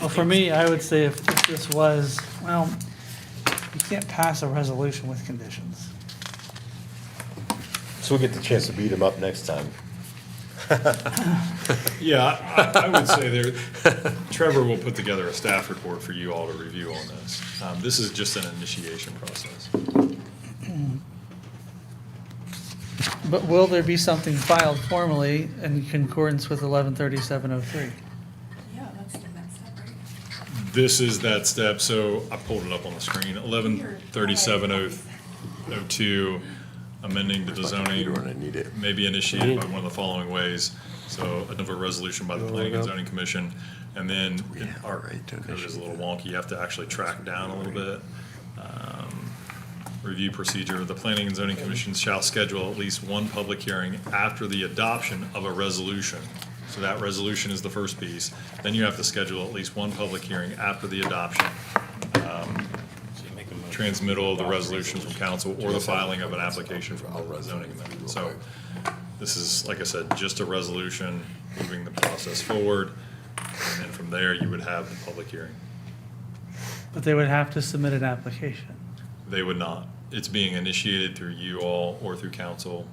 Well, for me, I would say if this was, well, you can't pass a resolution with conditions. So we'll get the chance to beat him up next time. Yeah, I would say there, Trevor will put together a staff report for you all to review on this. This is just an initiation process. But will there be something filed formally in concordance with 113703? Yeah, that's the next step, right? This is that step, so I pulled it up on the screen, 113702, amending the zoning. You're gonna need it. May be initiated by one of the following ways. So another resolution by the Planning and Zoning Commission, and then our right to code is a initiate little wonky, you have to actually track down a little bit. Review procedure, the Planning and Zoning Commission shall schedule at least one public hearing after the adoption of a resolution. So that resolution is the first piece. Then you have to schedule at least one public hearing after the adoption. Transmittal of the resolution from council or the filing of an application for a zoning amendment. So this is, like I said, just a resolution moving the process forward. And then from there, you would have the public hearing. But they would have to submit an application. They would not. It's being initiated through you all or through council.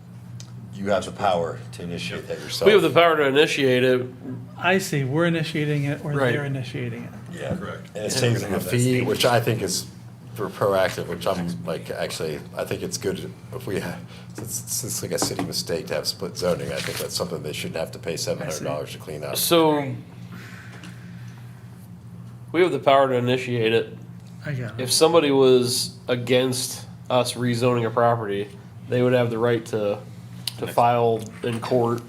You have the power to initiate that yourself. We have the power to initiate it. I see, we're initiating it or Right. they're initiating it. Yeah. Correct. And it saves them a fee, which I think is for proactive, which I'm like, actually, I think it's good if we have, since it's like a city mistake to have split zoning, I think that's something they shouldn't have to pay $700 to clean up. So we have the power to initiate it. I got If it. somebody was against us rezoning a property, they would have the right to file in court.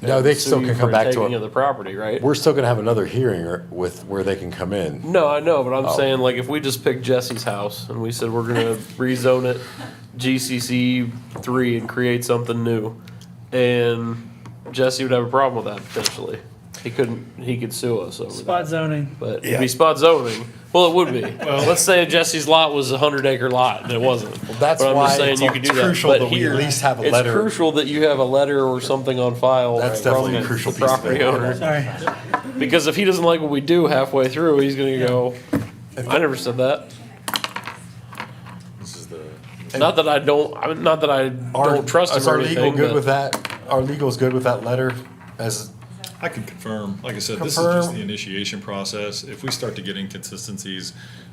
No, they and still sue you can come for back to taking it. of the property, right? We're still gonna have another hearing with, where they can come in. No, I know, but I'm Oh. saying like if we just picked Jesse's house and we said we're gonna rezone it GCC 3 and create something new, and Jesse would have a problem with that potentially. He could sue us over Spot that. zoning. But it'd Yeah. be spot zoning. Well, it would be. Let's say Jesse's lot was a 100-acre lot and it wasn't. that's But I'm why just saying it's you could do that. crucial But that we at here, least have a it's letter. crucial that you have a letter or something on file That's from definitely a the crucial piece of property it. owner. Sorry. Because if he doesn't like what we do halfway through, he's gonna go, I never said that. This is the, Not that I don't, not that I don't trust him Is or our legal anything, good with but that? Our legal's good with that letter as, I can confirm, like I said, this is just the initiation process. If we start to get inconsistencies,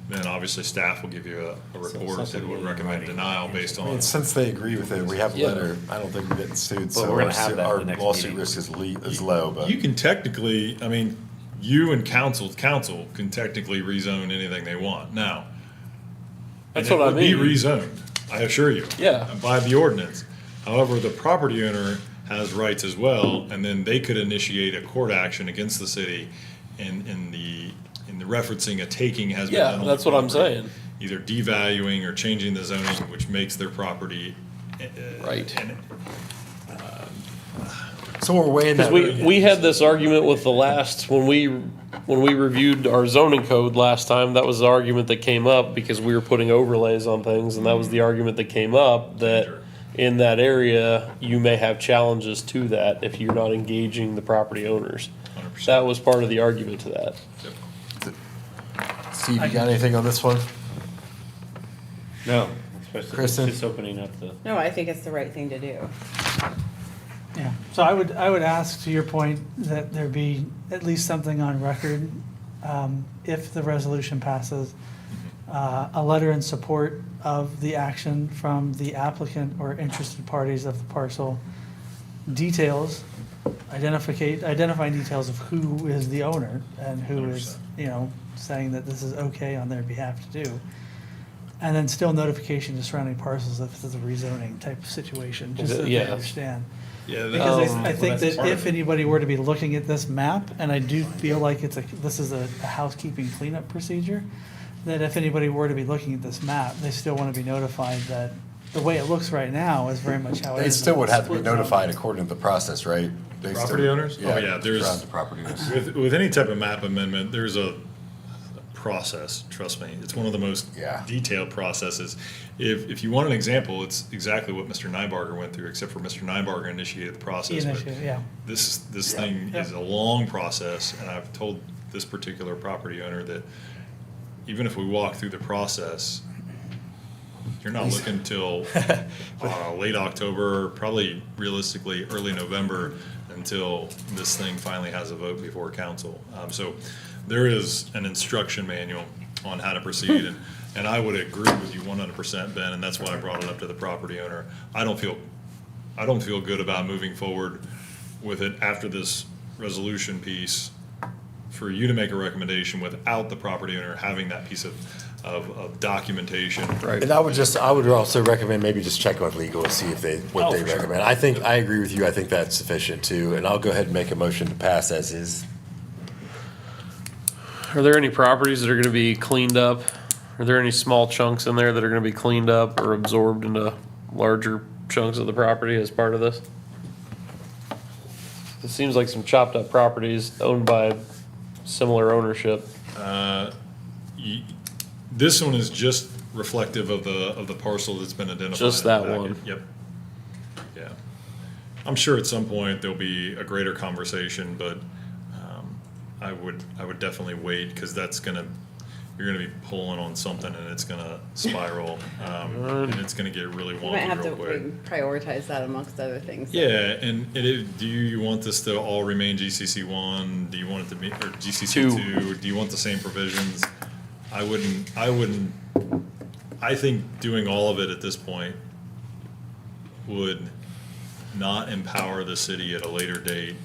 then obviously staff will give you a report that something would in recommend writing. denial based I on. mean, since they agree with it, we have a Yeah. letter, I don't think we're getting sued, so we're gonna have that in our the next lawsuit meeting. risk is low, but. You can technically, I mean, you and council can technically rezone anything they want now. That's And what I it would be mean. rezoned, I assure you. Yeah. By the ordinance. However, the property owner has rights as well, and then they could initiate a court action against the city in the referencing a taking has been Yeah, done on that's the what I'm property. saying. Either devaluing or changing the zoning, which makes their property. Right. and So we're weighing that. because we had this argument with the last, when we reviewed our zoning code last time, that was the argument that came up because we were putting overlays on things, and that was the argument that came up, that Sure. in that area, you may have challenges to that if you're not engaging the property owners. 100%. That was part of the argument to that. Steve, you got anything on this one? No, especially, it's Kristen? just opening up the. No, I think it's the right thing to do. Yeah, so I would ask, to your point, that there be at least something on record, if the resolution passes, a letter in support of the action from the applicant or interested parties of the parcel, details, identifying details of who is the owner and who is, 100%. saying that this is okay on their behalf to do. And then still notification to surrounding parcels if it's a rezoning type of situation, just so they Yeah. understand. Yeah, Because I think Well, that's that part if of it. anybody were to be looking at this map, and I do feel like this is a housekeeping cleanup procedure, that if anybody were to be looking at this map, they still want to be notified that the way it looks right now is very much how it They is. still would have to be Split zone. notified according to the process, right? They still- Property owners? Oh, yeah, there's- around the property owners. With any type of map amendment, there's a process, trust me. It's one of the most Yeah. detailed processes. If you want an example, it's exactly what Mr. Nybarger went through, except for Mr. Nybarger initiated the process. but Initiated, yeah. This Yeah. thing Yeah. is a long process, and I've told this particular property owner that even if we walk through the process, you're not looking till late October, probably realistically early November, until this thing finally has a vote before council. So there is an instruction manual on how to proceed, and I would agree with you 100%, Ben, and that's why I brought it up to the property owner. I I don't feel good about moving forward with it after this resolution piece for you to make a recommendation without the property owner having that piece of documentation. Right. And I would also recommend maybe just check with legal and see if what Oh, they for sure. recommend. I think, I agree with you. I think that's sufficient too. And I'll go ahead and make a motion to pass as is. Are there any properties that are gonna be cleaned up? Are there any small chunks in there that are gonna be cleaned up or absorbed into larger chunks of the property as part of this? It seems like some chopped up properties owned by similar ownership. This one is just reflective of the parcel that's been identified. Just in the that packet. one. Yep. Yeah. I'm sure at some point there'll be a greater conversation, but I would definitely wait, because you're gonna be pulling on something and it's gonna spiral, and it's gonna get really We might have wonky to real quick. prioritize that amongst other things. Yeah, and do you want this to all remain GCC one? Do you want it to be, or GCC two? Do you want the same provisions? I think doing all of it at this point would not empower the city at a later date.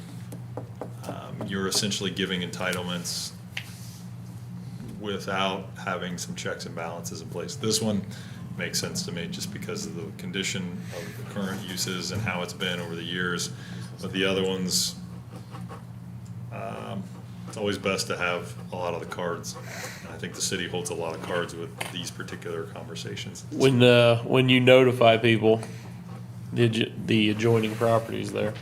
You're essentially giving entitlements without having some checks and balances in place. This one makes sense to me just because of the condition of the current uses and how it's been over the years. But the other ones, it's always best to have a lot of the cards. And I think the city holds a lot of cards with these particular conversations. When you notify people, the adjoining properties there,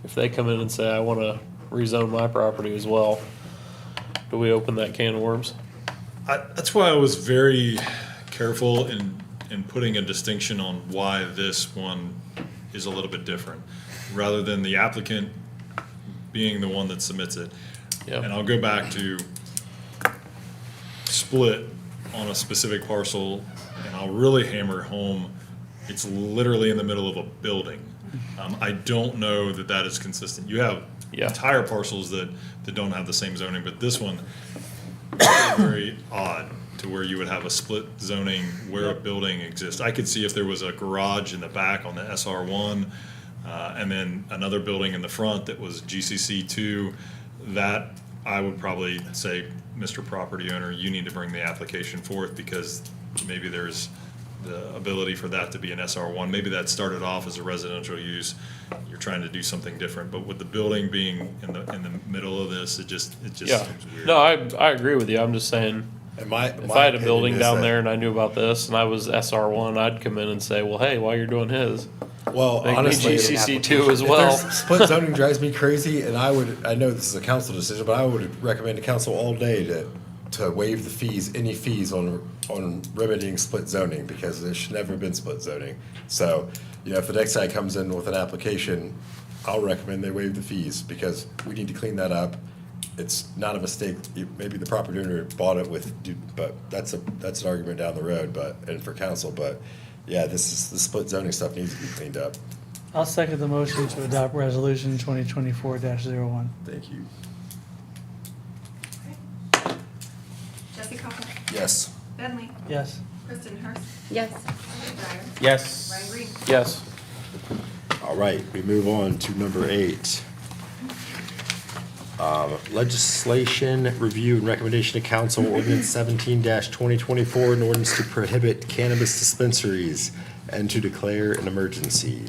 if they come in and say, I wanna rezone my property as well, do we open that can of worms? That's why I was very careful in putting a distinction on why this one is a little bit different, rather than the applicant being the one that submits it. Yeah. And I'll go back to split on a specific parcel, and I'll really hammer home, it's literally in the middle of a building. I don't know that that is consistent. You have Yeah. entire parcels that don't have the same zoning, but this one, very, very odd to where you would have a split zoning where a building exists. I could see if there was a garage in the back on the SR1, and then another building in the front that was GCC2, that I would probably say, Mr. Property Owner, you need to bring the application forth, because maybe there's the ability for that to be an SR1. Maybe that started off as a residential use. You're trying to do something different, but with the building being in the middle of this, it just Yeah, seems weird. no, I agree with you, I'm just saying, And if I had a building down there and I knew about this and I was SR1, I'd come in and say, well, hey, while you're doing his, Well, make me honestly, GCC2 as if well. there's- split zoning drives me crazy, and I know this is a council decision, but I would recommend to council all day to waive the fees, any fees on remedying split zoning, because there should never have been split zoning. So, if the next guy comes in with an application, I'll recommend they waive the fees, because we need to clean that up. It's not a mistake. Maybe the property owner bought it but that's an argument down the road, and for council, but yeah, the split zoning stuff needs to be cleaned up. I'll second the motion to adopt resolution 2024-01. Thank you. Jesse Coppell, Yes. Ben Lee, Yes. Kristen Hurst, Yes. Dave Dyer, Yes. Ryan Green. Yes. All right, we move on to number 8. Legislation review and recommendation to council, ordinance 17-2024, an ordinance to prohibit cannabis dispensaries and to declare an emergency.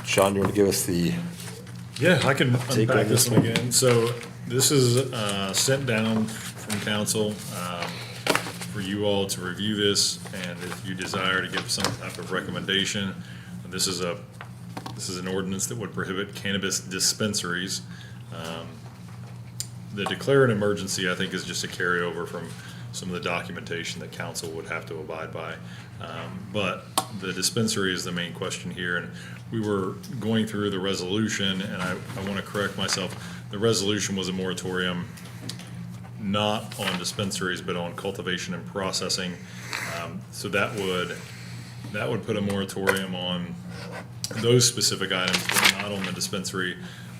Sean, you want to give us the, Yeah, I can Take on unpack this this one one. again. So this is sent down from council for you all to review this, and if you desire to give some type of recommendation, this is an ordinance that would prohibit cannabis dispensaries. The declare an emergency, I think, is just a carryover from some of the documentation that council would have to abide by. But the dispensary is the main question here, and we were going through the resolution, and I want to correct myself. The resolution was a moratorium, not on dispensaries, but on cultivation and processing. So that would put a moratorium on those specific items, but not on the dispensary.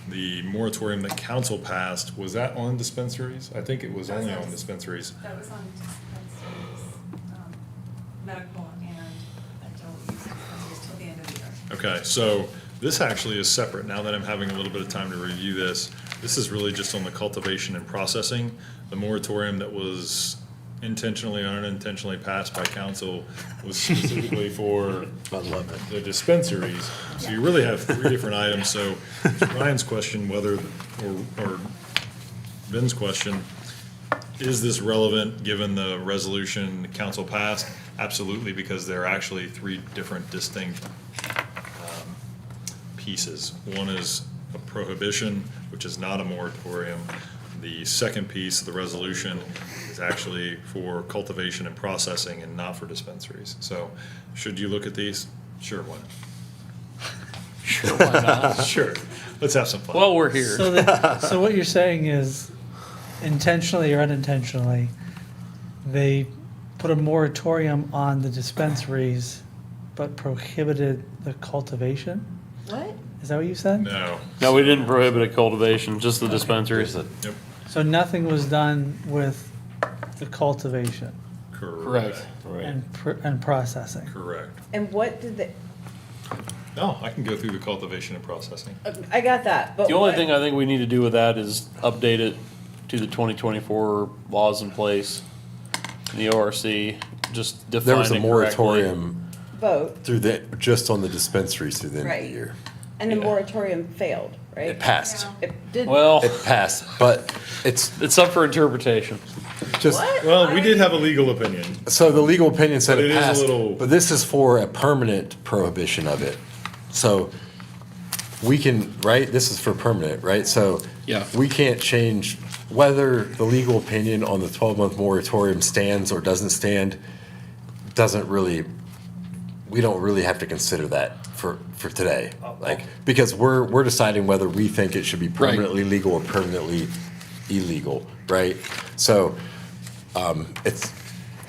The moratorium that council passed, was that on dispensaries? I think it was only on dispensaries. That was on dispensaries, medical and adult use dispensaries till the Okay, so this actually is separate. Now that I'm having a little bit of time to review this, this is really just on the cultivation and processing. The moratorium that was intentionally or unintentionally passed by council was specifically for I love it. the dispensaries. So you really have three different items. So to Ryan's question, whether, or Ben's question, is this relevant given the resolution the council passed? Absolutely, because there are actually three different distinct pieces. One is a prohibition, which is not a moratorium. The second piece of the resolution is actually for cultivation and processing and not for dispensaries. So should you look at these? Sure, why not? Sure, why not? Sure, let's have some fun. Well, we're here. So what you're saying is intentionally or unintentionally, they put a moratorium on the dispensaries but prohibited the cultivation? What? Is that what you said? No, No, we didn't prohibit a cultivation, just the dispensaries. yep, So nothing was done with the cultivation correct, and processing? correct. And what did they, No, I can go through the cultivation and processing. I got that, but The only what- thing I think we need to do with that is update it to the 2024 laws in place, in the ORC, just define There was a it correctly. moratorium vote, through the, just on the dispensaries through the end of the Right. year. and the Yeah. moratorium failed, right? It passed. It did. Well, It passed, but it's it's up for interpretation. just, What? Well, we did have a legal opinion. so the legal opinion said But it it is a passed, little- but this is for a permanent prohibition of it. So we can, right, this is for permanent, right? So Yeah. we can't change whether the legal opinion on the 12-month moratorium stands or doesn't stand, doesn't really, we don't really have to consider that for today. Like, because we're deciding whether we think it should be Right. permanently legal or permanently illegal, right? So, it's,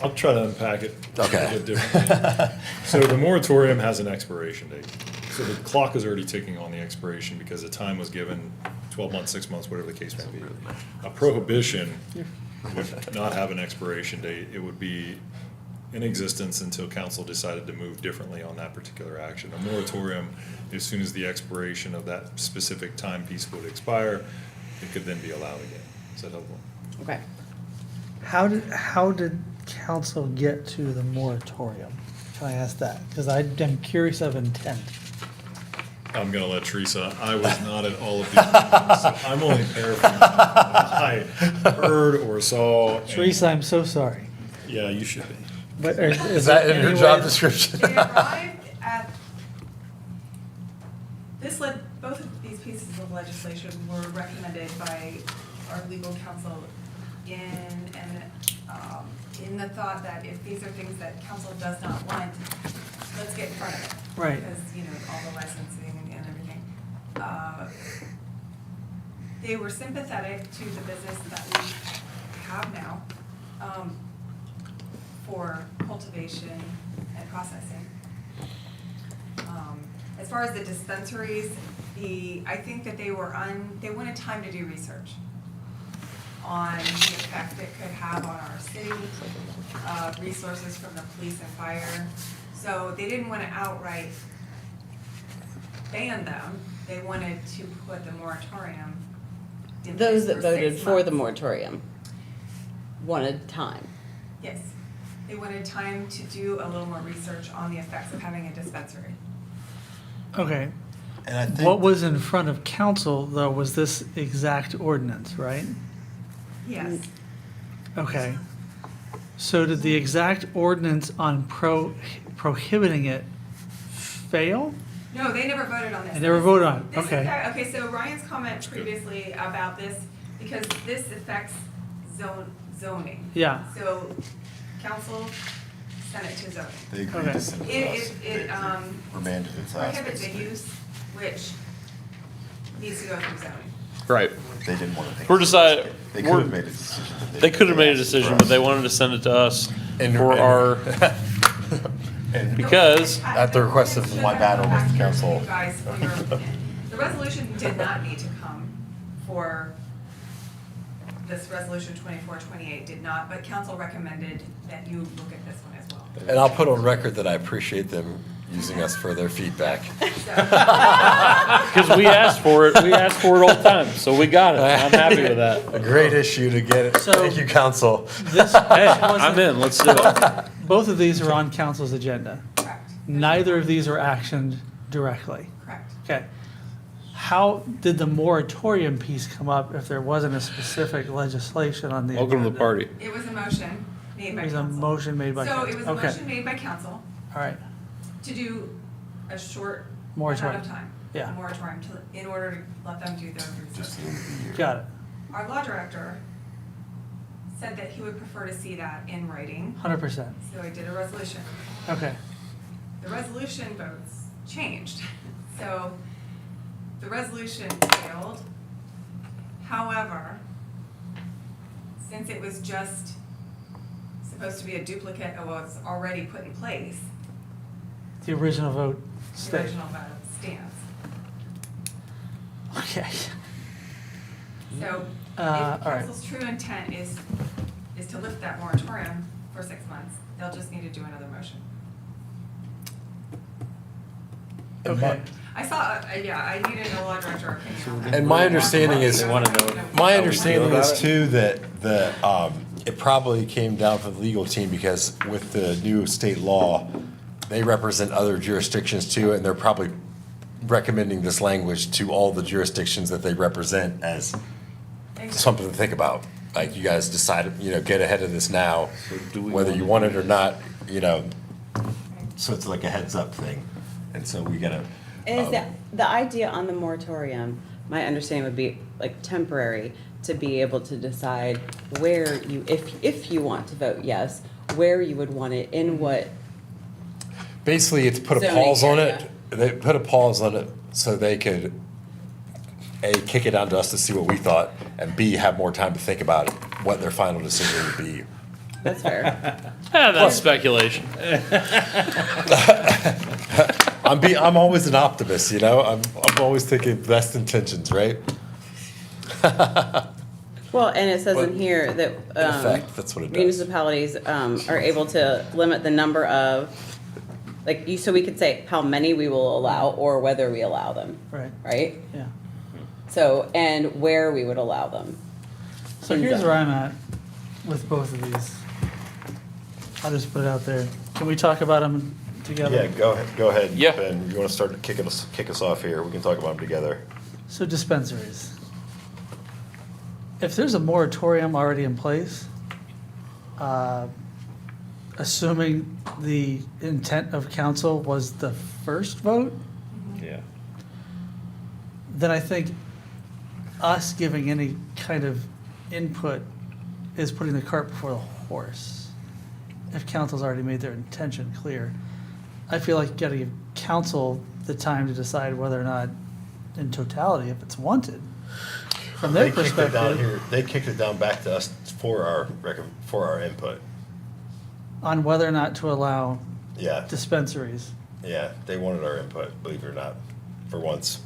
I'll try to unpack it Okay. a bit differently. So the moratorium has an expiration date. So the clock is already ticking on the expiration because the time was given 12 months, 6 months, whatever the case may be. A prohibition would not have an expiration date. It would be in existence until council decided to move differently on that particular action. A moratorium, as soon as the expiration of that specific timepiece would expire, it could then be allowed again. Is that helpful? Okay. How did council get to the moratorium? Can I ask that? Because I'm curious of intent. I'm gonna let Teresa, I was not at all of these meetings, so I'm only paraphrasing what I heard or saw. and- Teresa, I'm so sorry. Yeah, you should be. But is that in her job description? They arrived at, both of these pieces of legislation were recommended by our legal counsel in the thought that if these are things that council does not want, let's get in front of it. Right. Because, all the licensing and everything. They were sympathetic to the business that we have now, for cultivation and processing. As far as the dispensaries, I think that they wanted time to do research on the effect it could have on our city, resources from the police and fire. So they didn't want to outright ban them. They wanted to put the moratorium in place Those that for voted 6 for the months. moratorium wanted time. Yes, they wanted time to do a little more research on the effects of having a dispensary. Okay, And I what was in front of council, though, was this exact ordinance, right? Yes, Okay. So did the exact ordinance on prohibiting it fail? no, they never voted on this. They never voted on it, This okay. okay, so Ryan's comment previously about this, because this affects zoning. Yeah, So council sent it to zoning. They agreed Okay. to send it to us. It Remanded it to us, prohibits a basically. use which needs to go through zoning. Right. They didn't want to take. We're deciding. They could have made a decision. but They could have made a didn't. decision, but they wanted to send it to us And- for and- our, And because At the request of my battle with the council. You guys, for your opinion. The resolution did not need to come for this resolution 2428 did not, but council recommended that you look at this one as well. And I'll put on record that I appreciate them using us for their feedback. Because we asked for it all the time, so we got it. I'm happy with that. A great issue to get it. So- Thank you, council. This Hey, I'm wasn't, in, let's do it. both of these are on council's agenda. Correct. Neither of these are actioned directly. Correct. Okay. How did the moratorium piece come up if there wasn't a specific legislation on the agenda? Welcome to the party. It was a motion made by It was a council. motion made by So council. it was a Okay. motion made by council All right, to do a short amount Moratorium. of time. Yeah. A moratorium in order to let them do their research. got it. Our law director said that he would prefer to see that in writing, 100%. so I did a resolution. Okay. The resolution votes changed, so the resolution failed. However, since it was just supposed to be a duplicate of what's already put in place, The original vote the stayed. original vote stands. Okay. So if all right. council's true intent is to lift that moratorium for 6 months, they'll just need to do another motion. Okay. I saw, yeah, I needed a law director opinion on that. And my understanding is- They wanna know- My How we understanding feel is about it? too that it probably came down to the legal team because with the new state law, they represent other jurisdictions too, and they're probably recommending this language to all the jurisdictions that they represent as something to think about. Like you guys decide, get ahead of this now, do we whether wanna you want it or not, so it's like a heads up thing. And so we gotta. Is that, the idea on the moratorium, my understanding would be like temporary, to be able to decide where you, if you want to vote yes, where you would want it, in what, Basically, it's put a Zoning pause on area. it. They put a pause on it so they could, A, kick it down to us to see what we thought, and B, have more time to think about it, what their final decision would be. that's fair. That's speculation. I'm always an optimist, I'm always thinking best intentions, right? Well, and it says in But here that, In effect, that's what it does. municipalities, are able to limit the number of, so we could say how many we will allow or whether we allow them, Right, right? yeah. So, and where we would allow them. So here's where I'm at with both of these. I'll just put it out there. Can we talk about them together? Yeah, go ahead. Yeah. Ben, you wanna start to kick us off here, we can talk about them together. So dispensaries. If there's a moratorium already in place, assuming the intent of council was the first vote, Yeah. then I think us giving any kind of input is putting the cart before the horse. If council's already made their intention clear, I feel like you gotta give council the time to decide whether or not, in totality, if it's wanted. From their perspective, They kicked it down back to us for our input. on whether or not to allow Yeah, dispensaries. yeah, they wanted our input, believe it or not, for once.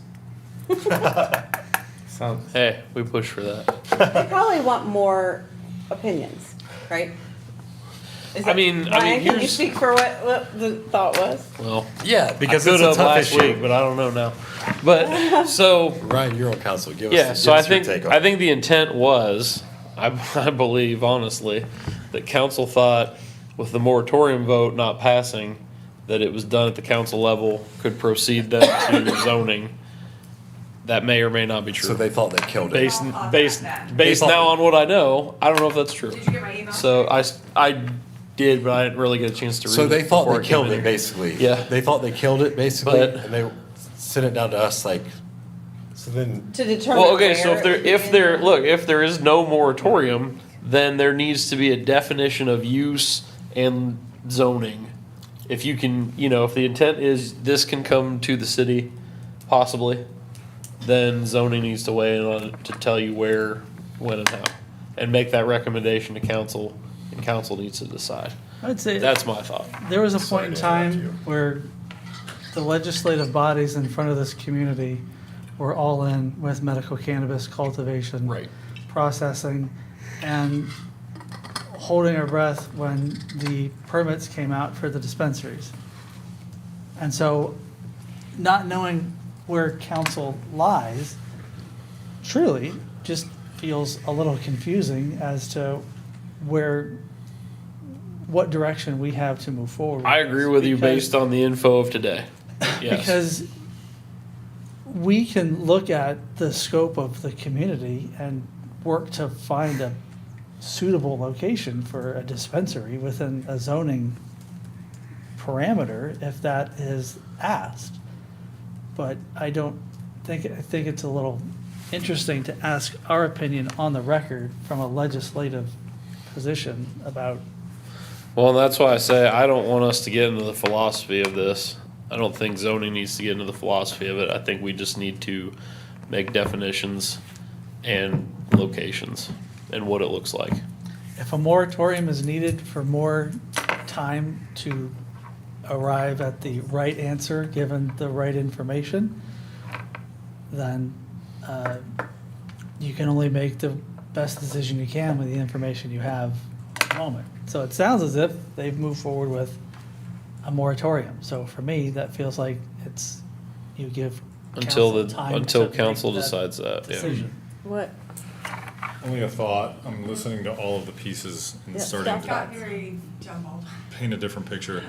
Sounds, Hey, we push for that. They probably want more opinions, right? Is I that- mean, Ryan, can you here's- speak for what the thought was? Well, Yeah, because I it's could a have tough last issue. week, but I don't know now. But, so, Ryan, you're on council, give yeah, us so I your think, take on I it. think the intent was, I believe honestly, that council thought with the moratorium vote not passing, that it was done at the council level, could proceed then to zoning. That may or may not be So true. they thought they killed it. Based, All thought based, that. based now on what I know, I don't know if that's true. Did you get my email? So I did, but I didn't really get a chance to read it. So they thought before they I came killed in it, here. basically. Yeah. They thought they killed it, basically, But- and they sent it down to us, like, so then, To determine Well, okay, so where if there is no moratorium, then there needs to be a definition of use and zoning. If you can, if the intent is this can come to the city, possibly, then zoning needs to weigh in on it to tell you where, when and how. And make that recommendation to council, and council needs to decide. I'd say That's my thought. there was a Sorry point in to interrupt you. time where the legislative bodies in front of this community were all in with medical cannabis cultivation. Right. Processing, and holding our breath when the permits came out for the dispensaries. And so, not knowing where council lies, truly, just feels a little confusing as to what direction we have to move forward. I agree with you Because- based on the info of today. Yes. Because we can look at the scope of the community and work to find a suitable location for a dispensary within a zoning parameter if that is asked. But I think it's a little interesting to ask our opinion on the record from a legislative position about, Well, and that's why I say I don't want us to get into the philosophy of this. I don't think zoning needs to get into the philosophy of it. I think we just need to make definitions and locations and what it looks like. if a moratorium is needed for more time to arrive at the right answer, given the right information, then you can only make the best decision you can with the information you have at the moment. So it sounds as if they've moved forward with a moratorium. So for me, that feels like it's, you give council time Until to make council that decides that, yeah. decision. What? Only a thought, I'm listening to all of the pieces and Yeah, starting It to got very jumbled. paint a different picture.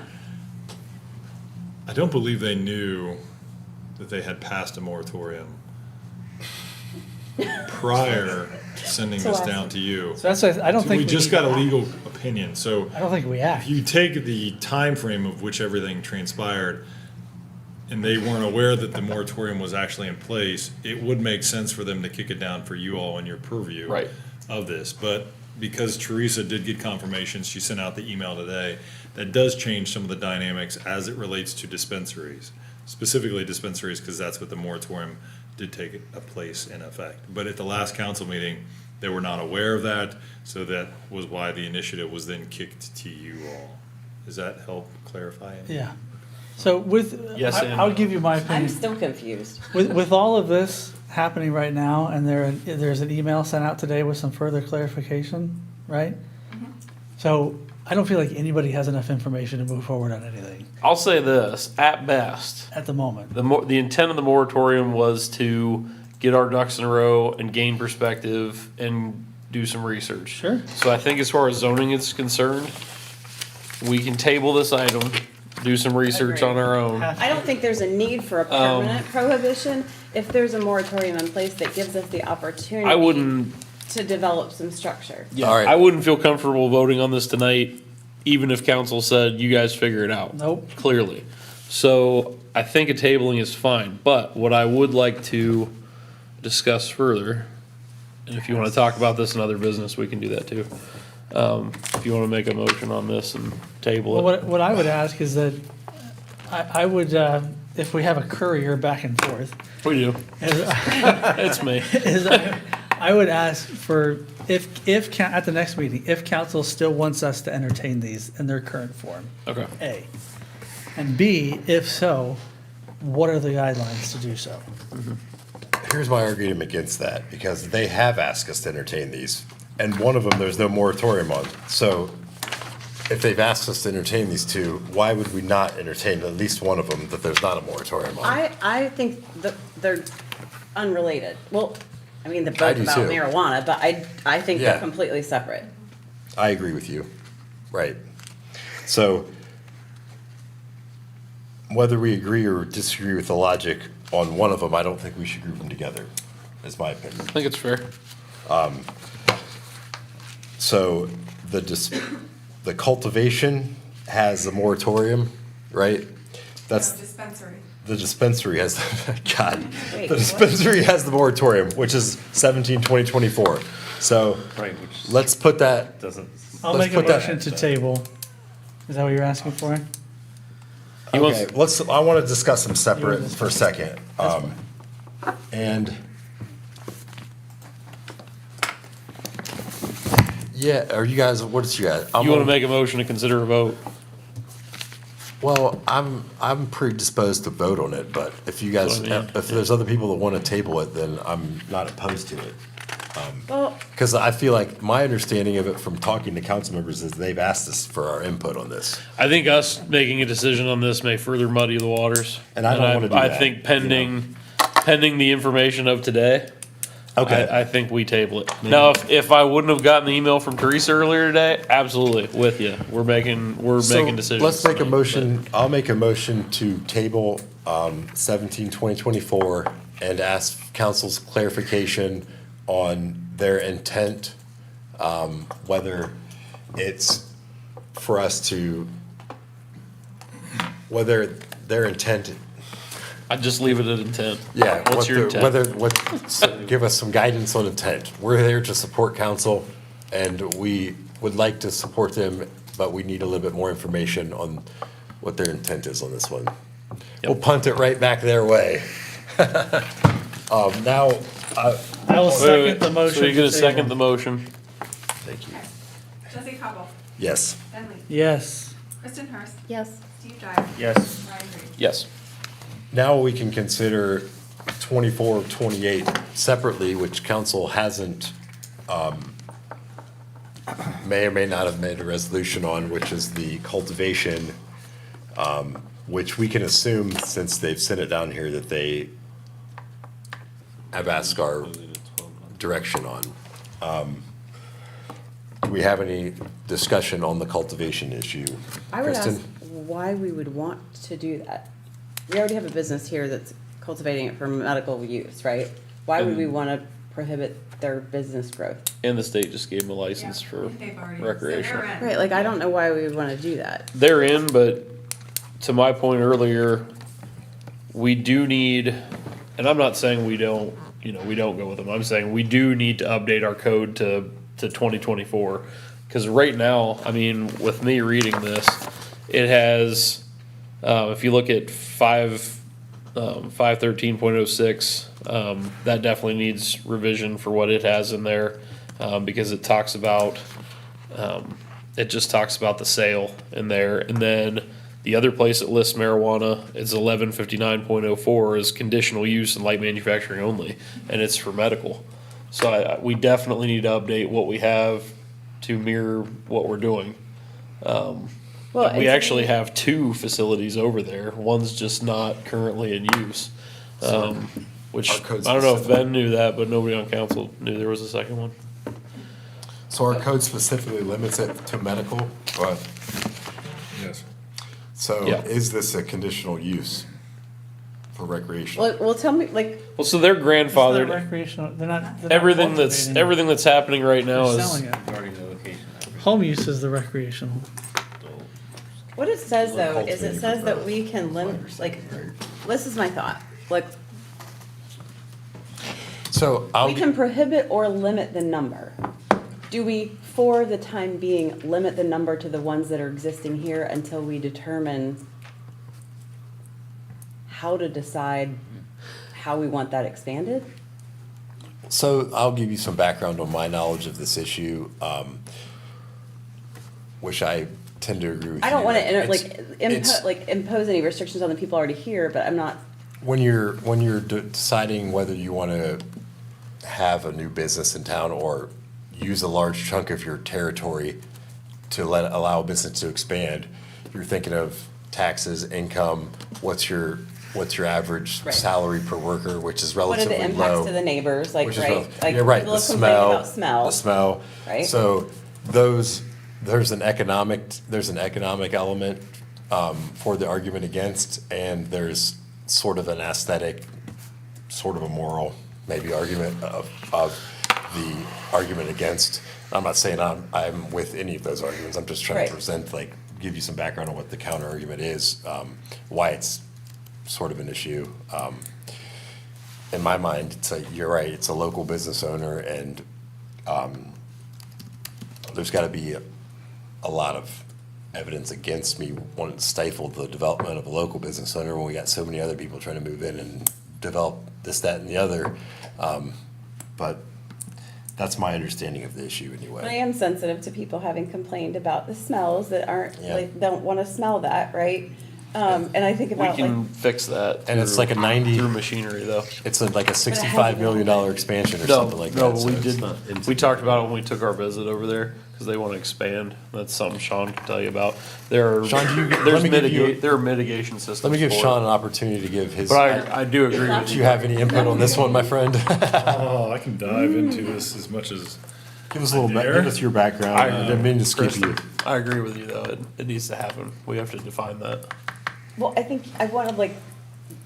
I don't believe they knew that they had passed a moratorium prior to sending this down to you. So that's why I don't So think we just need got to a act. legal opinion, so I don't think we if act. you take the time frame of which everything transpired, and they weren't aware that the moratorium was actually in place, it would make sense for them to kick it down for you all in your purview Right. of this. But because Teresa did get confirmation, she sent out the email today, that does change some of the dynamics as it relates to dispensaries, specifically dispensaries, because that's what the moratorium did take a place in effect. But at the last council meeting, they were not aware of that, so that was why the initiative was then kicked to you all. Does that help clarify it? Yeah. So with, Yes, and I'll no. give you my I'm opinion. still confused. With all of this happening right now, and there's an email sent out today with some further clarification, right? So I don't feel like anybody has enough information to move forward on anything I'll say this, at best, at the moment. the intent of the moratorium was to get our ducks in a row and gain perspective and do some research. Sure. So I think as far as zoning is concerned, we can table this item, do some research on our own. I don't think there's a need for a permanent prohibition if there's a moratorium in place that gives us the opportunity. I wouldn't, To develop some structure. yeah, All right. I wouldn't feel comfortable voting on this tonight, even if council said, you guys figure it out. Nope. Clearly. So I think a tabling is fine, but what I would like to discuss further, and if you want to talk about this in other business, we can do that too. If you want to make a motion on this and table Well, it. what I would ask is that I would, if we have a courier back and forth, We do. It's me. is I would ask for, at the next meeting, if council still wants us to entertain these in their current form, Okay. A. And B, if so, what are the guidelines to do so? Here's my argument against that, because they have asked us to entertain these, and one of them, there's no moratorium on. So if they've asked us to entertain these two, why would we not entertain at least one of them that there's not a moratorium on? I think that they're unrelated. Well, I mean, they're I both do about too. marijuana, but I think Yeah. they're completely separate. I agree with you. Right. So whether we agree or disagree with the logic on one of them, I don't think we should group them together, is my opinion. I think it's fair. So the cultivation has a moratorium, right? That's, Dispensary. the dispensary has, God, Wait, the what? dispensary has the moratorium, which is 17/20/24. So Right, which let's put that, doesn't, I'll Let's make a put that- motion to table. Is that what you're asking for? He wants- okay, I want to discuss them separate for a second. And yeah, are you guys, what is you at? You want to make a motion to consider a vote? Well, I'm predisposed to vote on it, but if you guys, Well, yeah. if there's other people that want to table it, then I'm not opposed to it. Well, Because I feel like my understanding of it from talking to council members is they've asked us for our input on this. I think us making a decision on this may further muddy the waters. And I don't wanna do I that, think you pending the information of today, Okay. I think we table it. Now, if I wouldn't have gotten the email from Teresa earlier today, absolutely, with you. We're making So, decisions. let's make a tonight, motion, I'll make a motion to table 17/2024 and ask council's clarification on their intent, whether it's for us to, whether their intent, I'd just leave it at intent. yeah. What's what your the- intent? Whether, give us some guidance on intent. We're there to support council, and we would like to support them, but we need a little bit more information on what their intent is on this one. We'll punt it right back their way. Now, I will Wait, second the motion. So you're gonna to second table. the motion? thank you. Jesse Cobble, Yes. Ben Lee, Yes. Kristen Hurst, yes. Steve Dyer, Yes. Ryan Reed. Yes. Now we can consider 24, 28 separately, which council hasn't, may or may not have made a resolution on, which is the cultivation, which we can assume, since they've sent it down here, that they have asked our direction on. Do we have any discussion on the cultivation issue? I would ask Kristen? why we would want to do that. We already have a business here that's cultivating it for medical use, right? Why would we want to prohibit their business growth? And the state just gave them a license Yeah, for they've already- so recreational. they're in. Right, like, I don't know why we would want to do that. They're in, but to my point earlier, we do need, and I'm not saying we don't, we don't go with them. I'm saying we do need to update our code to 2024. Because right now, I mean, with me reading this, it has, if you look at 513.06, that definitely needs revision for what it has in there, because it talks about, it just talks about the sale in there. And then the other place that lists marijuana is 1159.04 is conditional use and light manufacturing only, and it's for medical. So we definitely need to update what we have to mirror what we're doing. Well, We and to actually me- have two facilities over there. One's just not currently in use. Which, Our I code's don't know if specific. Ben knew that, but nobody on council knew there was a second one. So our code specifically limits it to medical, but, Yes. so Yeah. is this a conditional use for recreational? Well, tell me, like, Well, so they're It's not grandfathered. recreational, they're not Everything cultivating it. everything that's happening right now They're is selling it. Already the location. Home use is the recreational. what it says though, is Cultivating it says for that growth. we can limit, like, this is my thought. Like, So I'll, we can prohibit or limit the number. Do we, for the time being, limit the number to the ones that are existing here until we determine how to decide how we want that expanded? so I'll give you some background on my knowledge of this issue, which I tend to agree with you. I don't want to, It's- impose any restrictions on the people already here, but I'm not, When you're deciding whether you want to have a new business in town or use a large chunk of your territory to allow a business to expand, you're thinking of taxes, income, what's your average Right. salary per worker, which is what are relatively the low. impacts to the neighbors, like, Which is right? Like, You're right, people the have complained smell. about smell. The smell. right? So there's an economic element for the argument against, and there's sort of an aesthetic, sort of a moral, maybe argument of the argument against. I'm not saying I'm with any of those arguments, I'm just trying Right. to present, give you some background on what the counter argument is, why it's sort of an issue. In my mind, you're right, it's a local business owner, and there's gotta be a lot of evidence against me wanting to stifle the development of a local business owner when we got so many other people trying to move in and develop this, that, and the other. But that's my understanding of the issue I anyway. am sensitive to people having complained about the smells that aren't, Yeah. like, don't want to smell that, right? And I think We about like, can fix that. And it's through- like a 90 Through machinery though. It's like a hasn't $65 million been- expansion or No, something like that. no, so we it's did, not we insignificant. talked about it when we took our visit over there, cause they wanna expand. That's something Sean can tell you about. There are, Sean, do you- let there's me give you- there are mitigation systems. Let me give for it. Sean an opportunity to give his. But I do agree with Do you. you have any input on this one, my friend? Oh, I can dive into this as much as, Give us a little, There? give us your background. I didn't mean to skip Chris, you. I agree with you though. It needs to happen. We have to define that. well, I think I want to like,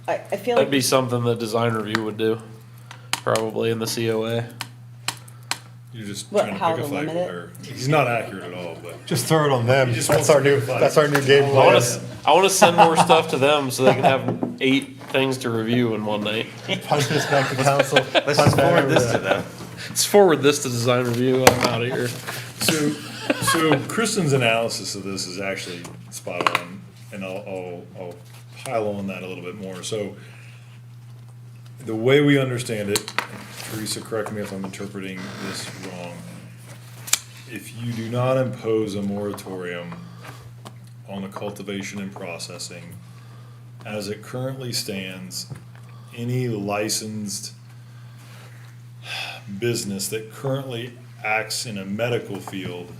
I feel That'd be like, something the design review would do, probably in the COA. you're just What, trying to how pick a to fight with limit it? her. He's not accurate at all, but. Just throw it on them. He just That's wants our to new, fight. that's our new game I plan. wanna send more stuff to them so they can have 8 things to review in one night. Punch this back to council. Let's just forward this to them. Let's forward this to design review. I'm out of here. So Kristen's analysis of this is actually spot on, and I'll pile on that a little bit more. So the way we understand it, Teresa, correct me if I'm interpreting this wrong. If you do not impose a moratorium on the cultivation and processing, as it currently stands, any licensed business that currently acts in a medical field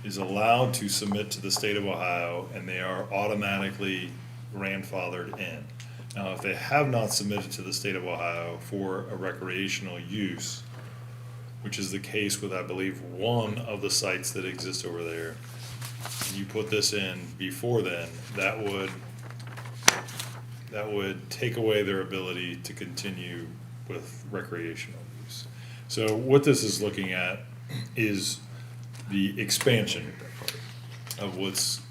is allowed to submit to the state of Ohio, and they are automatically grandfathered in. Now, if they have not submitted to the state of Ohio for a recreational use, which is the case with, I believe, one of the sites that exist over there, you put this in before then, that would take away their ability to continue with recreational use. So what this is looking at is the expansion of what's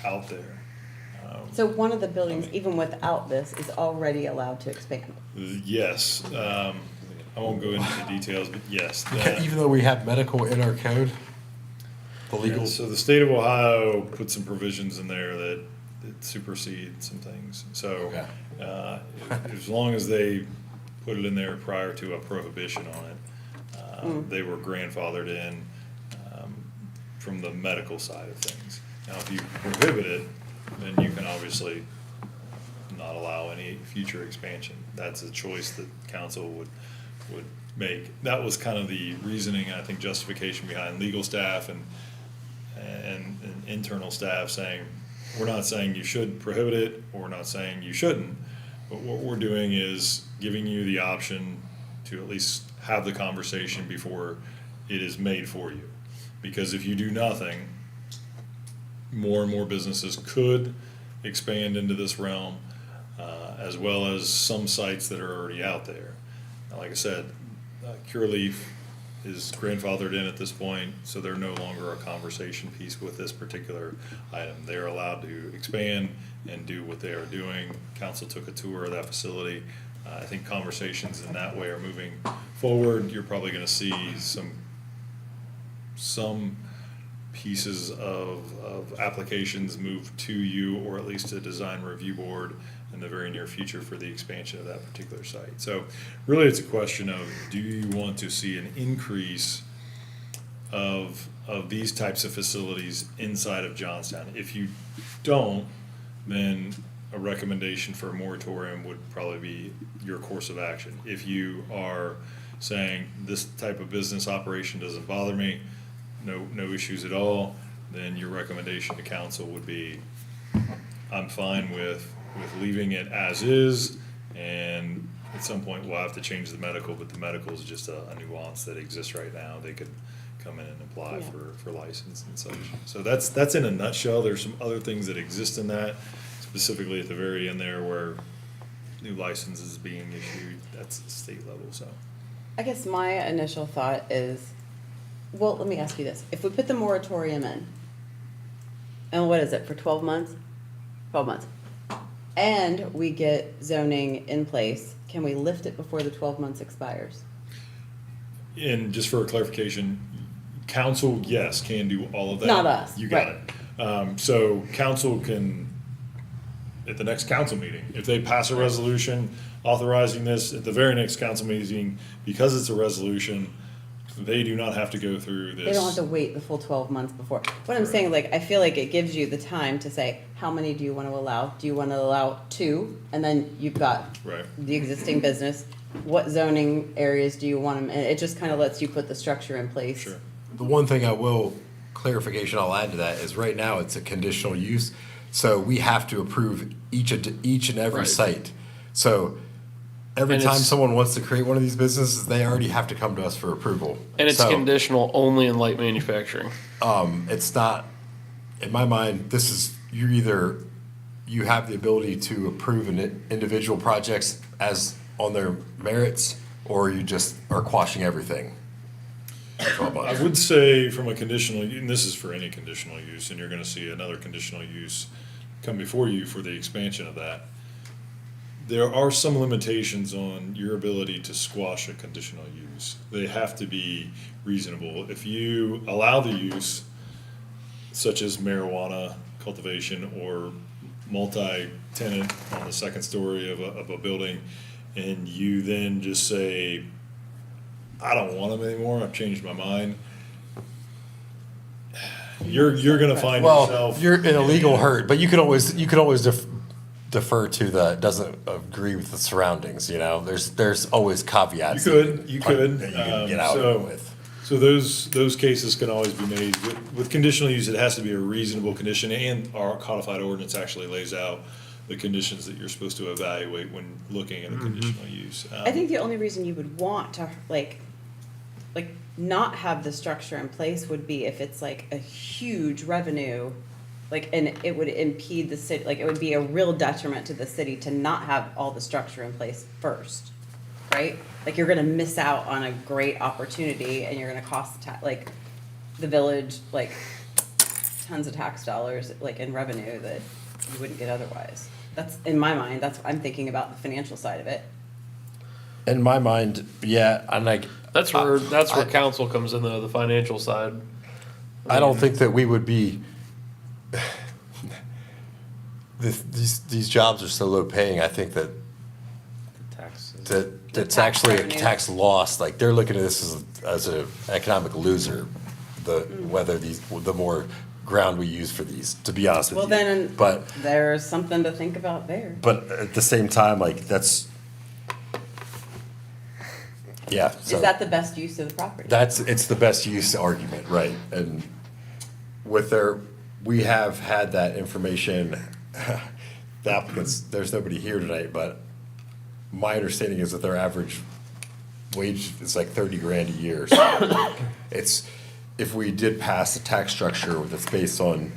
out there. so one of the buildings, even without this, is already allowed to expand. Yes, I won't go into the details, but yes. that- Even though we have medical in our code, the legal. So the state of Ohio put some provisions in there that supersede some things. So, Okay. as long as they put it in there prior to a prohibition on it, they were grandfathered in, from the medical side of things. Now, if you prohibit it, then you can obviously not allow any future expansion. That's a choice that council would make. That was kind of the reasoning, I think, justification behind legal staff and internal staff saying, we're not saying you should prohibit it, or we're not saying you shouldn't, but what we're doing is giving you the option to at least have the conversation before it is made for you. Because if you do nothing, more and more businesses could expand into this realm, as well as some sites that are already out there. Now, like I said, Curaleaf is grandfathered in at this point, so they're no longer a conversation piece with this particular item. They're allowed to expand and do what they are doing. Council took a tour of that facility. I think conversations in that way are moving forward. You're probably gonna see some pieces of applications move to you, or at least a design review board in the very near future for the expansion of that particular site. So really, it's a question of, do you want to see an increase of these types of facilities inside of Johnstown? If you don't, then a recommendation for a moratorium would probably be your course of action. If you are saying, this type of business operation doesn't bother me, no issues at all, then your recommendation to council would be, I'm fine with leaving it as is, and at some point we'll have to change the medical, but the medical is just a nuance that exists right now. They could come in and apply Yeah. for license and such. So that's in a nutshell. There's some other things that exist in that, specifically at the very end there where new licenses being issued, that's the state level, so. I guess my initial thought is, well, let me ask you this. If we put the moratorium in, and what is it, for 12 months? 12 months. And we get zoning in place, can we lift it before the 12 months expires? And just for clarification, council, yes, can do all of that. Not us, You got right. it. So council can, at the next council meeting, if they pass a resolution authorizing this, at the very next council meeting, because it's a resolution, They do not have to go through this. They don't have to wait the full 12 months before. What I'm saying, like, I feel like it gives you the time to say, how many do you want to allow? Do you want to allow 2? And then you've got Right. the existing business. What zoning areas do you want them? And it just kind of lets you put the structure in place. Sure. The one thing clarification I'll add to that is right now it's a conditional use. So we have to approve each and every Right. site. So every And time it's- someone wants to create one of these businesses, they already have to come to us for approval. And it's So, conditional only in light manufacturing. it's not, in my mind, this is, you have the ability to approve individual projects as on their merits, or you just are quashing everything. I would say from a conditional, and this is for any conditional use, and you're gonna see another conditional use come before you for the expansion of that. There are some limitations on your ability to squash a conditional use. They have to be reasonable. If you allow the use, such as marijuana cultivation or multi-tenant on the second story of a building, and you then just say, I don't want them anymore, I've changed my mind. You're gonna find Well, yourself. you're in a legal hurt, but you can always defer to the, doesn't agree with the surroundings, you know? There's always You caveats. could. that you can get out So- with. So those cases can always be made. With conditional use, it has to be a reasonable condition, and our codified ordinance actually lays out the conditions that you're supposed to evaluate when looking at a conditional use. I think the only reason you would want to, like, not have the structure in place would be if it's like a huge revenue, like, and it would impede the city, like, it would be a real detriment to the city to not have all the structure in place first, right? Like, you're gonna miss out on a great opportunity, and you're gonna cost the village, like, tons of tax dollars, like, in revenue that you wouldn't get otherwise. That's, in my mind, I'm thinking about the financial side of it. In my mind, yeah, and like. That's where council comes in, though, the financial side. I don't think that we would be, these jobs are so low paying, I think that Taxes. it's tax actually a revenue. tax loss. Like, they're looking at this as an economic loser, whether the more ground we use for these, to be honest with Well, you. then, But, there's something to think about there. but at the same time, like, that's, yeah. so- Is that the best use of the property? It's the best use argument, right? And we have had that information, the applicants, there's nobody here tonight, but my understanding is that their average wage is like 30 grand a year. So it's, if we did pass a tax structure that's based on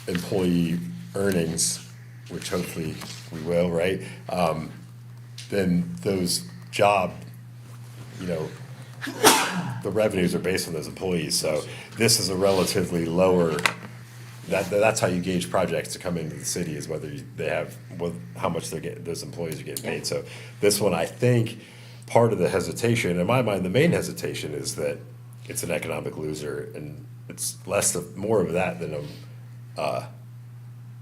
employee earnings, which hopefully we will, right? Then those the revenues are based on those employees, so this is a relatively lower, that's how you gauge projects to come into the city, is whether how much those employees are getting paid. So this one, I think, part of the hesitation, in my mind, the main hesitation is that it's an economic loser, and it's more of that than a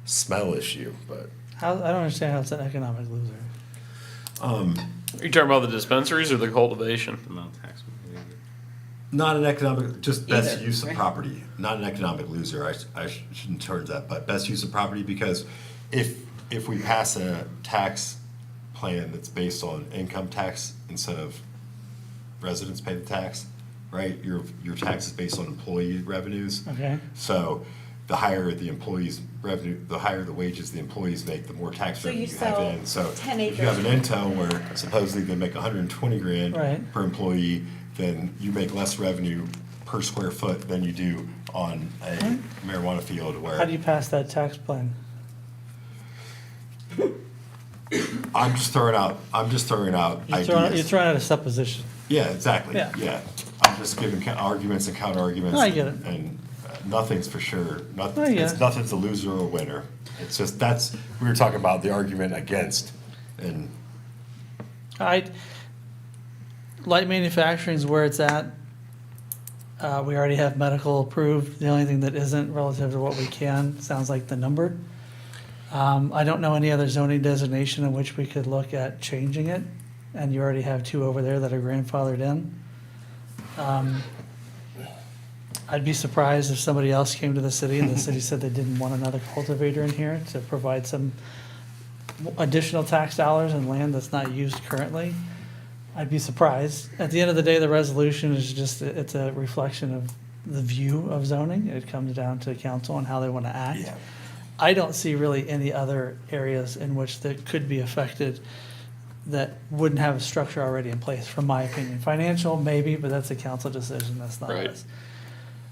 smell issue, but. I don't understand how it's an economic loser. Are you talking about the dispensaries or the cultivation? Amount of tax. Not an economic, just best Either, use of right? property, not an economic loser, I shouldn't turn that, but best use of property, because if we pass a tax plan that's based on income tax instead of residents pay the tax, right? Your tax is based on employee revenues. Okay. So the higher the employees' revenue, the higher the wages the employees make, the more tax So you revenue you have sell in. So 10 if you have an acres. Intel where supposedly they make 120 grand Right. per employee, then you make less revenue per square foot than you do on a marijuana field where. How do you pass that tax plan? I'm just throwing out You're ideas. throwing out a supposition. Yeah, exactly, Yeah. yeah. I'm just giving arguments and counter arguments. No, I get it. And nothing's for sure, I get it. nothing's a loser or a winner. It's just, we were talking about the argument against, and Light manufacturing is where it's at. We already have medical approved. The only thing that isn't relative to what we can, sounds like the number. I don't know any other zoning designation in which we could look at changing it, and you already have 2 over there that are grandfathered in. I'd be surprised if somebody else came to the city and the city said they didn't want another cultivator in here to provide some additional tax dollars in land that's not used currently. I'd be surprised. At the end of the day, the resolution is just, it's a reflection of the view of zoning. It comes down to council and how they want to act. Yeah. I don't see really any other areas in which that could be affected that wouldn't have a structure already in place, from my opinion. Financial, maybe, but that's a council decision, that's not Right. us.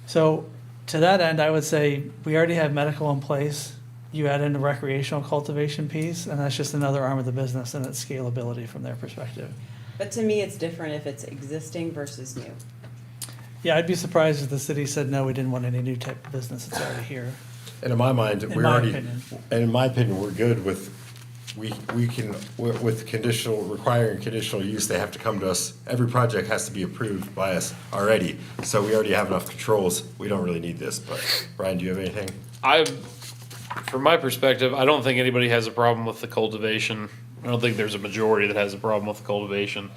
So, to that end, I would say, we already have medical in place. You add in the recreational cultivation piece, and that's just another arm of the business and its scalability from their perspective. But to me, it's different if it's existing versus new. Yeah, I'd be surprised if the city said, no, we didn't want any new type of business that's already here. And in my mind, In we're my already, opinion. and in my opinion, we're good with, we can, with conditional, requiring conditional use, they have to come to us. Every project has to be approved by us already. So we already have enough controls. We don't really need this, but Brian, do you have anything? From my perspective, I don't think anybody has a problem with the cultivation. I don't think there's a majority that has a problem with the cultivation.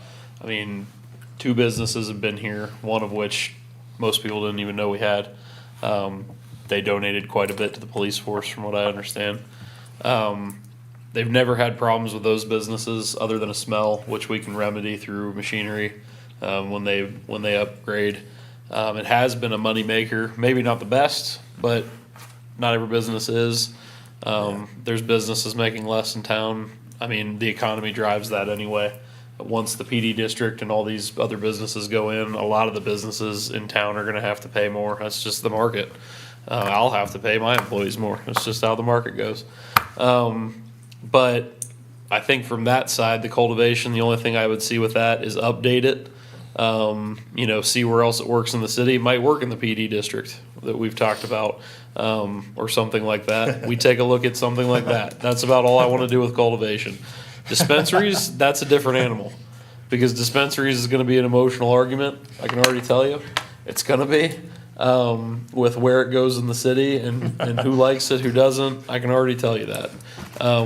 I mean, 2 businesses have been here, one of which most people didn't even know we had. They donated quite a bit to the police force, from what I understand. They've never had problems with those businesses other than a smell, which we can remedy through machinery when they upgrade. It has been a moneymaker, maybe not the best, but not every business is. There's businesses making less in town. I mean, the economy drives that anyway. Once the PD district and all these other businesses go in, a lot of the businesses in town are gonna have to pay more. That's just the market. I'll have to pay my employees more. That's just how the market goes. But I think from that side, the cultivation, the only thing I would see with that is update it. See where else it works in the city. It might work in the PD district that we've talked about, or something like that. We take a look at something like that. That's about all I want to do with cultivation. Dispensaries, that's a different animal, because dispensaries is going to be an emotional argument. I can already tell you, it's going to be with where it goes in the city and who likes it, who doesn't. I can already tell you that.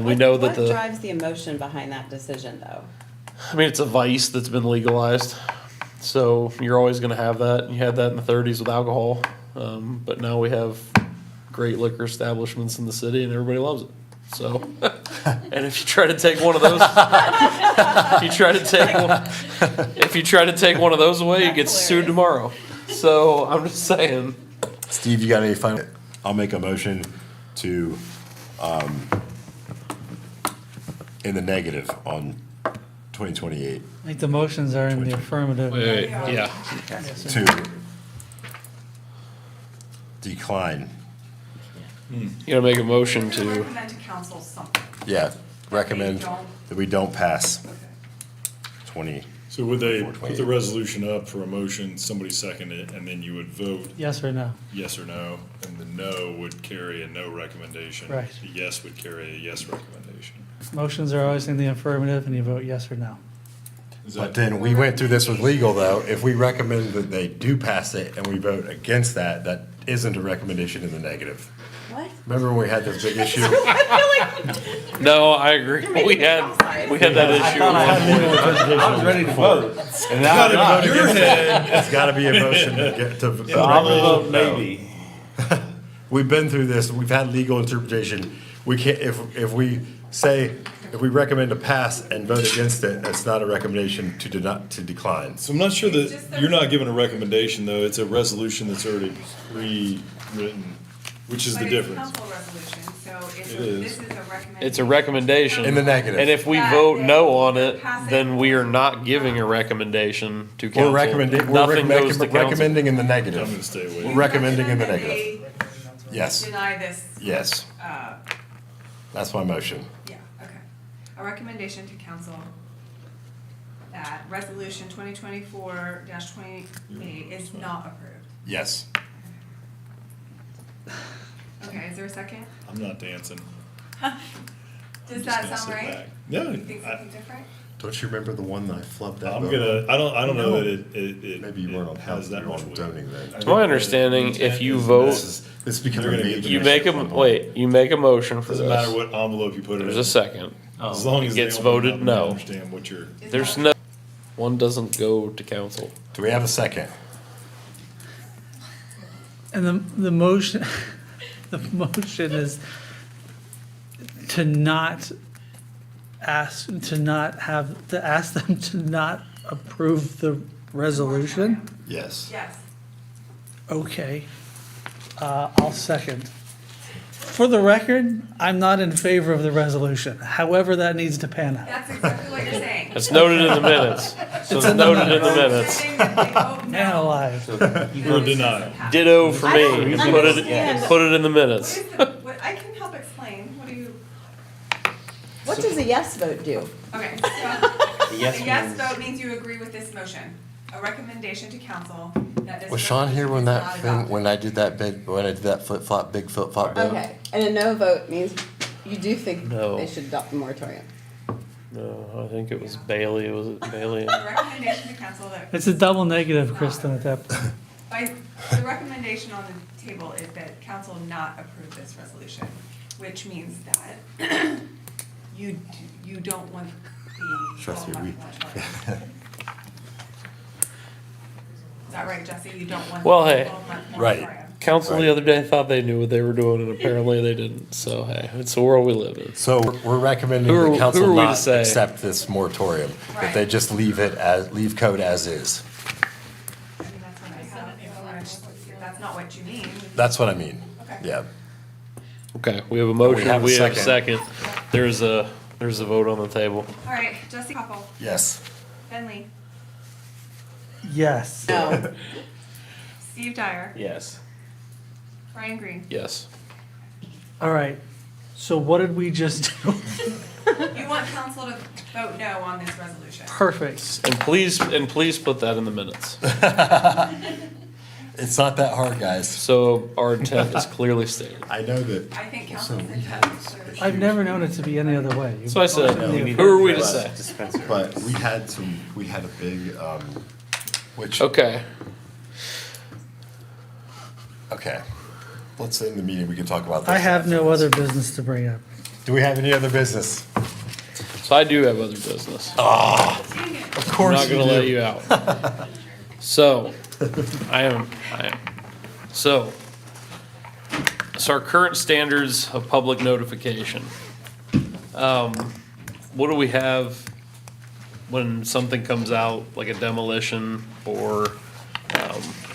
We know that What drives the emotion behind that decision, though? I mean, it's a vice that's been legalized. So you're always going to have that. You had that in the 30s with alcohol. But now we have great liquor establishments in the city and everybody loves it. So, and if you try to take one of those, if you try to take one of those away, you get sued tomorrow. So I'm just saying. Steve, you got any final? I'll make a motion to, in the negative on 2028, I think the motions are in the affirmative. Yeah. to decline. You gotta make a motion We're gonna to, recommend to council something. Yeah, recommend don't- that we don't pass Okay. 20. So would they put 428. the resolution up for a motion, somebody second it, and then you would vote Yes or no? yes or no, and the no would carry a no recommendation? Right. The yes would carry a yes recommendation. Motions are always in the affirmative, and you vote yes or no. Is But that, then we went through this with legal, though. If we recommend that they do pass it and we vote against that, that isn't a recommendation in the negative. What? Remember when we had this big issue? no, I agree. We had that issue. I was ready to vote. And now I'm not. It's gotta be a motion to get to. I'm gonna vote maybe. We've been through this, we've had legal interpretation. We can't, if we say, if we recommend to pass and vote against it, it's not a recommendation to decline. so I'm not sure Just that, the- you're not giving a recommendation, though. It's a resolution that's already pre-written, which is the But it's a difference. council resolution, so It this is. is a recommendation. It's a recommendation. In the negative. And if we Yeah, vote then no on it, pass it. then we are not giving a recommendation to council. We're recommending, Nothing goes to council. recommending in the I'm gonna negative. stay away. We're recommending in the Recommend that negative. they Yes, Deny this, yes, that's my motion. yeah, okay. A recommendation to council that resolution 2024-28 is not approved. Yes. Okay, is there a second? I'm not dancing. Does I'm just that gonna sound sit right? back. Yeah, You think something different? Don't you remember the one that I flubbed that? I'm vote? gonna, I don't know that it Maybe you weren't on has council, that you were much on weight. zoning then. I It's think my the understanding, intent if you is vote- This is becoming They're a gonna major. get You the make issue. you make a motion for Doesn't matter this. what envelope you put it in. There's a second. As long as It they gets open voted up and no. Understand what you're. Is There's that- no, one doesn't go to council. Do we have a second? And the motion, the motion is to not ask, to not have, to ask them to not approve the resolution? Yes. Yes. Okay, I'll second. For the record, I'm not in favor of the resolution, however that needs to pan out. That's exactly what you're saying. It's noted in the minutes. So it's noted in the minutes. Saying that they vote no. Analyze. Or deny. Ditto for I don't me. understand. Put it in the What minutes. is the, what, I can help explain. What do you, What does a yes vote do? okay, so The a yes yes means- vote means you agree with this motion. A recommendation to council that this. Was Sean here when resolution is that not thing, adopted. when I did that bid, when I did that flip-flop, big flip-flop bid? Okay, and a no vote means you do think No. they should adopt the moratorium? No, I think it was Bailey. Was it Bailey? The recommendation to council that. It's a double negative, Kristen, at that point. The recommendation on the table is that council not approve this resolution, which means that you don't want the Trust me, 12-month moratorium. Is that right, Jesse? You don't want the Well, hey. 12-month Right. moratorium? Council the other day thought they knew what they were doing, and apparently they didn't. So hey, it's the world we live in. So we're recommending Who are- the who council are we to not say? accept this moratorium, that they Right. just leave it as, leave code as is. I mean, that's what I have. If that's not what you mean. That's what I mean. Okay. Yeah. Okay, we have a motion. have a We have a second. second. There's a vote on the table. All right, Jesse Koppel, Yes. Ben Lee, Yes. No. Steve Dyer, Yes. Brian Green. Yes. All right, so what did we just do? You want council to vote no on this resolution? Perfect. And please put that in the minutes. It's not that hard, guys. So our intent is clearly stated. I know that. I think council's intent is clear. I've never known it to be any other way. So I said, You- who are we to say? Dispensary. But we had a big, which, Okay. okay. Let's end the meeting, we can talk about this. I have no other business to bring up. Do we have any other business? So I do have other business. Of I'm course not gonna let you out. So, I am. So our current standards of public notification. What do we have when something comes out, like a demolition or,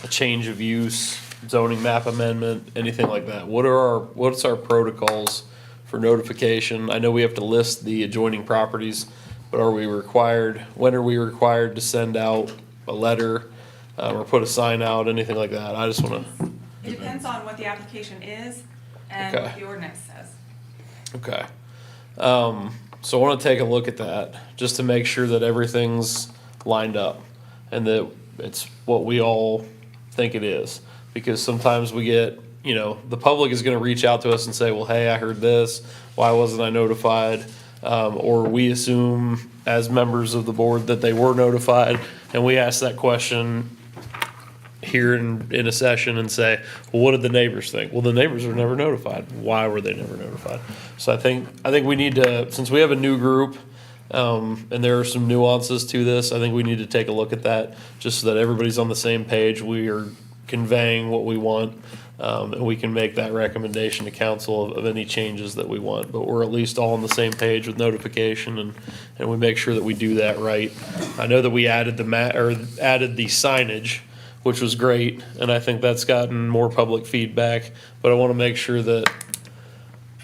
a change of use, zoning map amendment, anything like that? What's our protocols for notification? I know we have to list the adjoining properties, but when are we required to send out a letter, or put a sign out, anything like that? I just wanna, It depends on what the application is and Okay. what the ordinance says. okay. So I wanna take a look at that, just to make sure that everything's lined up and that it's what we all think it is. Because sometimes we get, the public is gonna reach out to us and say, well, hey, I heard this, why wasn't I notified? Or we assume as members of the board that they were notified, and we ask that question here in a session and say, well, what did the neighbors think? Well, the neighbors were never notified. Why were they never notified? So I think we need to, since we have a new group, and there are some nuances to this, I think we need to take a look at that, just so that everybody's on the same page. We are conveying what we want, and we can make that recommendation to council of any changes that we want. But we're at least all on the same page with notification, and we make sure that we do that right. I know that we added added the signage, which was great, and I think that's gotten more public feedback, but I want to make sure that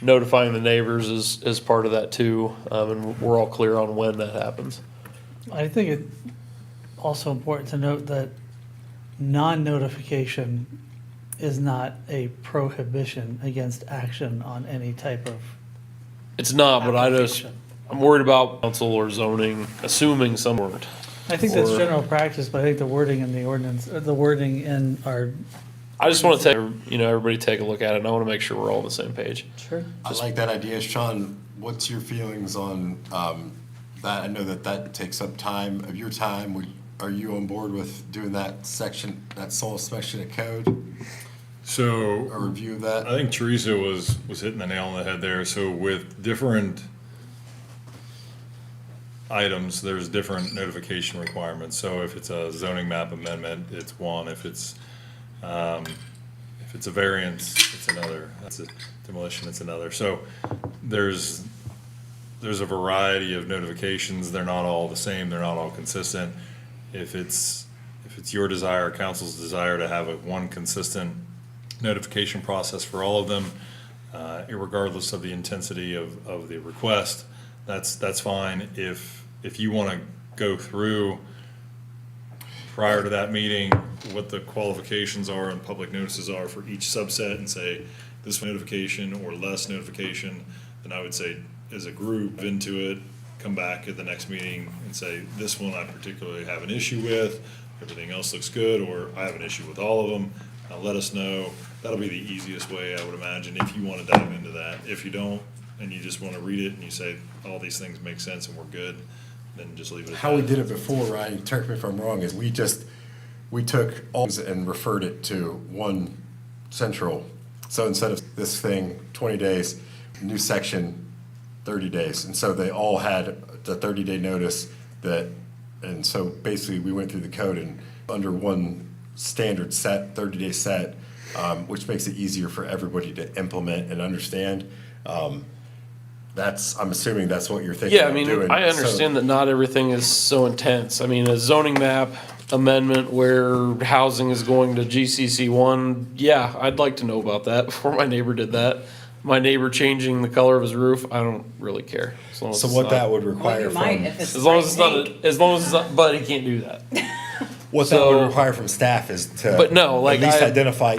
notifying the neighbors is part of that too, and we're all clear on when that happens. I think it also important to note that non-notification is not a prohibition against action on any type of It's not, but application. I'm worried about council or zoning, assuming some weren't. I think that's Or- general practice, but I think the wording in the ordinance, the wording in our. I just want to take, everybody take a look at it, and I want to make sure we're all on the same page. Sure. I like that idea. Sean, what's your feelings on, that? I know that takes up time of your time. Are you on board with doing that section, that sole section of code, a So review of that? I think Teresa was hitting the nail on the head there. So with different items, there's different notification requirements. So if it's a zoning map amendment, it's one. If If it's a variance, it's another. That's a demolition, it's another. So there's a variety of notifications. They're not all the same. They're not all consistent. If it's your desire, council's desire to have one consistent notification process for all of them, irregardless of the intensity of the request, that's fine. If you want to go through prior to that meeting, what the qualifications are and public notices are for each subset and say this notification or less notification, then I would say as a group into it, come back at the next meeting and say, this one I particularly have an issue with, everything else looks good, or I have an issue with all of them. Let us know. That'll be the easiest way, I would imagine, if you want to dive into that. If you don't, and you just want to read it and you say, all these things make sense and we're good, then just leave it at that. How we did it before, Ryan, correct me if I'm wrong, is we took all and referred it to one central. So instead of this thing, 20 days, new section, 30 days. And so they all had the 30-day notice and so basically we went through the code and under one standard set, 30-day set, which makes it easier for everybody to implement and understand. I'm assuming that's what you're thinking Yeah, I of mean, doing. I understand that not everything is so intense. I mean, a zoning map amendment where housing is going to GCC one, yeah, I'd like to know about that before my neighbor did that. My neighbor changing the color of his roof, I don't really care. As long as So it's what not- that would Well, require you from. might if it's As long as it's bright pink. not, as long as it's not, but he can't do that. What that So- would require from staff is to. But no, like at least I- identify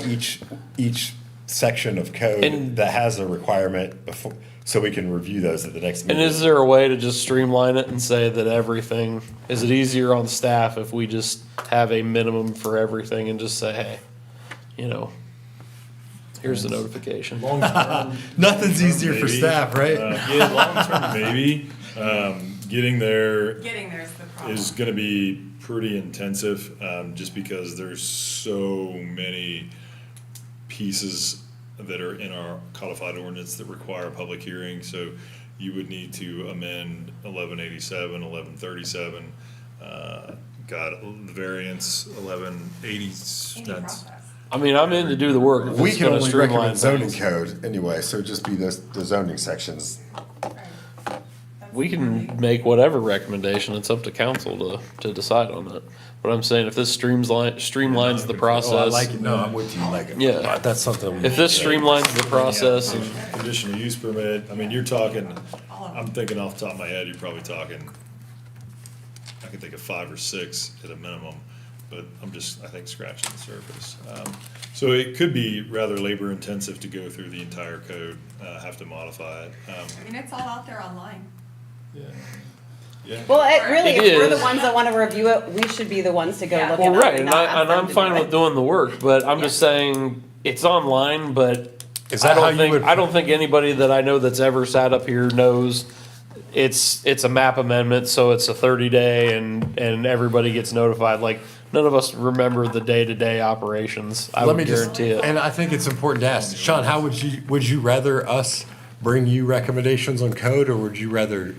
each section of code And- that has a requirement before, so we can review those at the next And meeting. is there a way to just streamline it and say that everything, is it easier on staff if we just have a minimum for everything and just say, hey, you know, here's the notification? Nothing's easier for Maybe. staff, right? Yeah, long term, maybe. Getting there Getting there's the problem. is gonna be pretty intensive, just because there's so many pieces that are in our codified ordinance that require a public hearing, so you would need to amend 1187, 1137, the variance, 1180, Any that's, process. I mean, I'm in to do the work. if We it's can gonna only streamline recommend zoning things. code anyway, so it'd just be the zoning sections. Right. That's We can fine. make whatever recommendation, it's up to council to decide on that. But I'm saying if this streamlines the Oh, I process, like it, no, I'm with you, like, Yeah. that's something. if this streamlines the process and conditional use permit, I mean, you're talking, All of I'm them. thinking off the top of my head, you're probably talking, I can think of 5 or 6 at a minimum, but I think scratching the surface. So it could be rather labor intensive to go through the entire code, have to modify it. I mean, it's all out there online. Yeah. Well, it really, It if we're the is. ones that wanna review it, we should be the ones to go Yeah. look Well, it up right, and and not ask and them I'm to fine do with it. doing the work, but I'm just saying, it's online, but Is I that how don't you think, would- I don't think anybody that I know that's ever sat up here knows it's a map amendment, so it's a 30-day and everybody gets notified, like, none of us remember the day-to-day operations, I Let would me just, guarantee it. and I think it's important to ask, Sean, how would you rather us bring you recommendations on code, or would you rather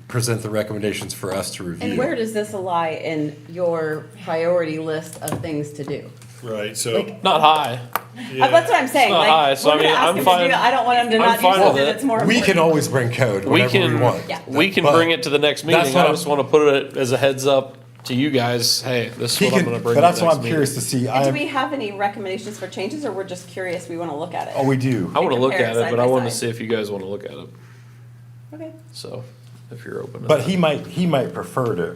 present the recommendations for us to review? And where does this lie in your priority list of things to do? Right, so, Not high. That's what I'm saying, not like, high, so we're I gonna mean, ask I'm them to fine- do it, I don't want them to I'm not do fine with something it. that's more We important. can always bring code We whenever we can, want. Yeah. we can But bring it to the next that's meeting, what I I'm- just wanna put it as a heads up to you guys, hey, this is He what I'm can, gonna bring but to the that's why next I'm meeting. curious to see. And do we have any recommendations for changes, or we're just curious, we wanna look at it? Oh, we do. I wanna look compare at it it, side but I by wanna side. see if you guys wanna look at it, Okay. so, if you're open to But that. he might prefer to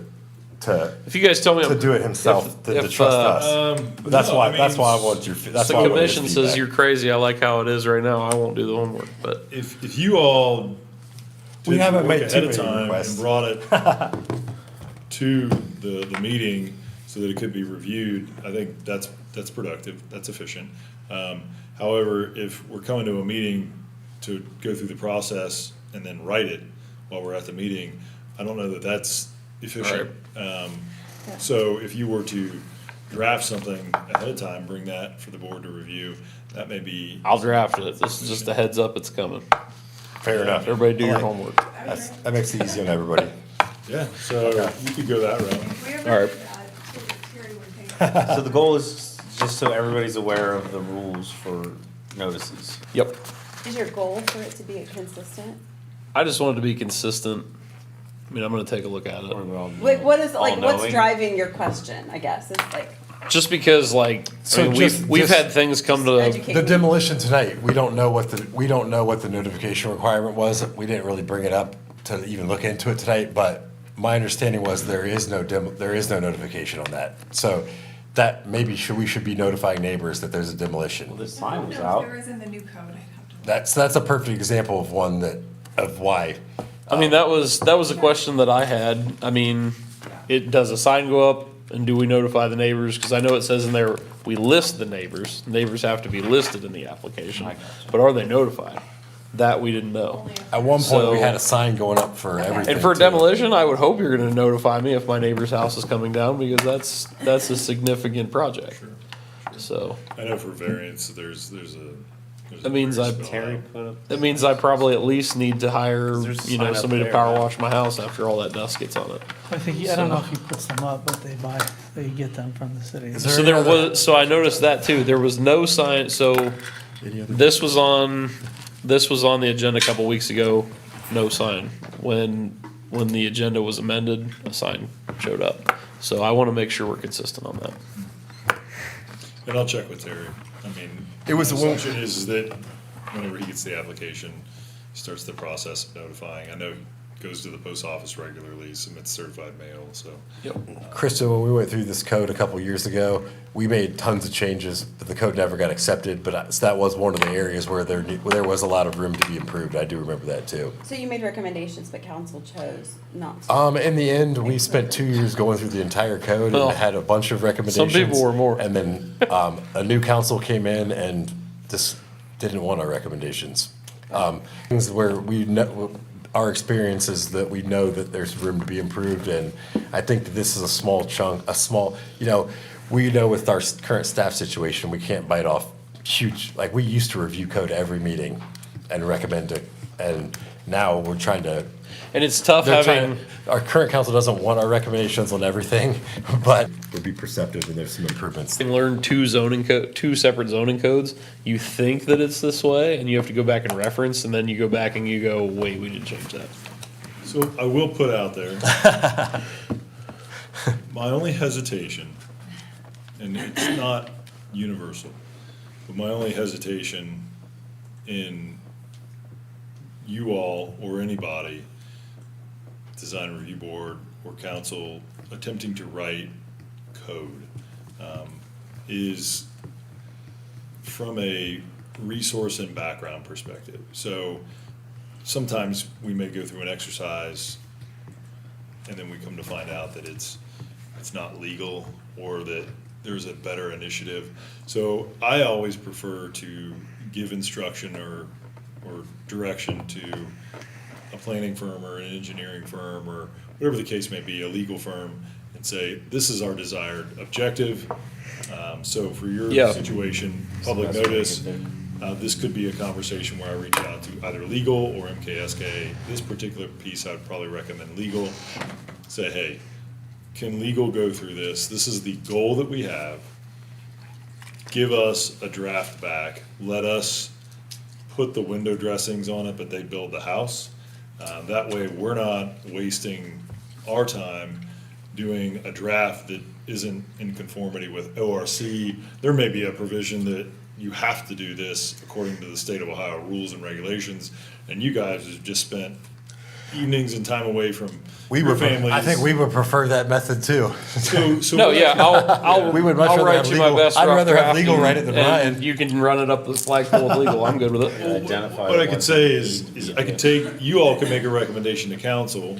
If you guys tell me. do it himself, if- to if, trust uh, us. That's no, why, I mean, that's why I want your, that's The why I want your commission says feedback. you're crazy, I like how it is right now, I won't do the homework, but if you all We did the haven't work made ahead too of many time requests. and brought it to the meeting so that it could be reviewed, I think that's productive, that's efficient. However, if we're coming to a meeting to go through the process and then write it while we're at the meeting, I don't know that that's efficient. So if you were to draft something ahead of time, bring that for the board to review, that may be. I'll draft it, this is just a heads up, it's coming. Fair enough. Everybody do your I like- homework. That makes it easy on everybody. Yeah, so you could go that route. If we ever All right. Terry would think. So the goal is just just so everybody's aware of the rules for notices. Yep. Is your goal for it to be consistent? I just wanted to be consistent. I mean, I'm gonna take a look at it. Or we're all- Like, what is, like, what's all-knowing. driving your question, I guess, it's like Just because, like, So I mean, just- we've just- had things come to, educate The me. demolition tonight, we don't know what the notification requirement was. We didn't really bring it up to even look into it tonight, but my understanding was there is no notification on that. So that maybe we should be notifying neighbors that there's a demolition. Well, this I sign don't was know if out. there is in the new code, I'd have to. That's a perfect example of why. I mean, that was a question that I had. I mean, does a sign go up and do we notify the neighbors? Cause I know it says in there, we list the neighbors. Neighbors have to be listed in the application, but are they notified? That we didn't know. At one point, we So- had a sign going up for everything. And for too. demolition, I would hope you're gonna notify me if my neighbor's house is coming down, because that's a significant project. So, I know for variance, there's a. That means I- Terry put up. that means I probably at least need to hire, There's a you know, sign up somebody to there. power wash my house after all that dust gets on it. I think, I don't know if he puts them up, but they get them from the city. Is there So any there other- was, so I noticed that too. There was no sign, so this was on the agenda a couple weeks ago, no sign. When the agenda was amended, a sign showed up. So I want to make sure we're consistent on that. And I'll check with Terry. I mean, It was the the one- assumption is that whenever he gets the application, he starts the process of notifying. I know he goes to the post office regularly, submits certified mail, so. Krista, when we went through this code a couple years ago, we made tons of changes, but the code never got accepted. But that was one of the areas where there was a lot of room to be improved. I do remember that too. So you made recommendations, but council chose not to. In the end, we spent 2 years going through the entire code Well, and had a bunch of recommendations. people were more. And then a new council came in and just didn't want our recommendations. Things where our experience is that we know that there's room to be improved, and I think that this is a small chunk, we know with our current staff situation, we can't bite off huge, like, we used to review code every meeting and recommend it, and now we're trying to. And it's tough having, Our current council doesn't want our recommendations on everything, but would be perceptive and there's some improvements. having learned two separate zoning codes, you think that it's this way, and you have to go back and reference, and then you go back and you go, wait, we didn't change that. So I will put out there, my only hesitation, and it's not universal, but my only hesitation in you all or anybody, design review board or council, attempting to write code, is from a resource and background perspective. So sometimes we may go through an exercise and then we come to find out that it's not legal or that there's a better initiative. So I always prefer to give instruction or direction to a planning firm or an engineering firm or whatever the case may be, a legal firm, and say, this is our desired objective. So for your Yeah. situation, public notice, this could be a conversation where I reach out to either legal or MKSK. This particular piece, I'd probably recommend legal. Say, hey, can legal go through this? This is the goal that we have. Give us a draft back. Let us put the window dressings on it, but they build the house. That way, we're not wasting our time doing a draft that isn't in conformity with ORC. There may be a provision that you have to do this according to the state of Ohio rules and regulations, and you guys have just spent evenings and time away from your families. I think we would prefer that method too. So No, what I- yeah, I'll We would much I'll rather write have you my legal- best I'd rough rather have draft legal and- write it than and Ryan. You can run it up the flagpole with legal. I'm good with it. Identify What I the could ones say that is need to I be could take, you all can make a recommendation to council,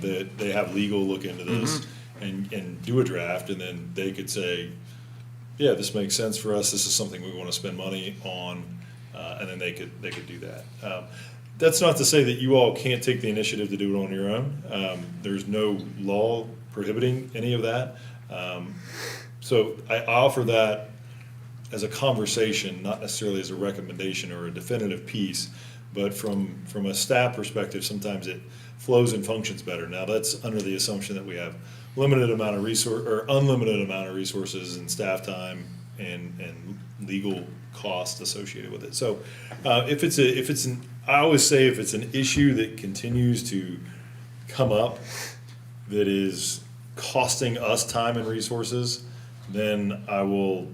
that they have legal look into this and do a draft, and then they could say, yeah, this makes sense for us, this is something we wanna spend money on, and then they could do that. That's not to say that you all can't take the initiative to do it on your own. There's no law prohibiting any of that. So I offer that as a conversation, not necessarily as a recommendation or a definitive piece, but from a staff perspective, sometimes it flows and functions better. Now, that's under the assumption that we have limited amount of resource, or unlimited amount of resources and staff time and legal cost associated with it. So, I always say if it's an issue that continues to come up that is costing us time and resources, then I will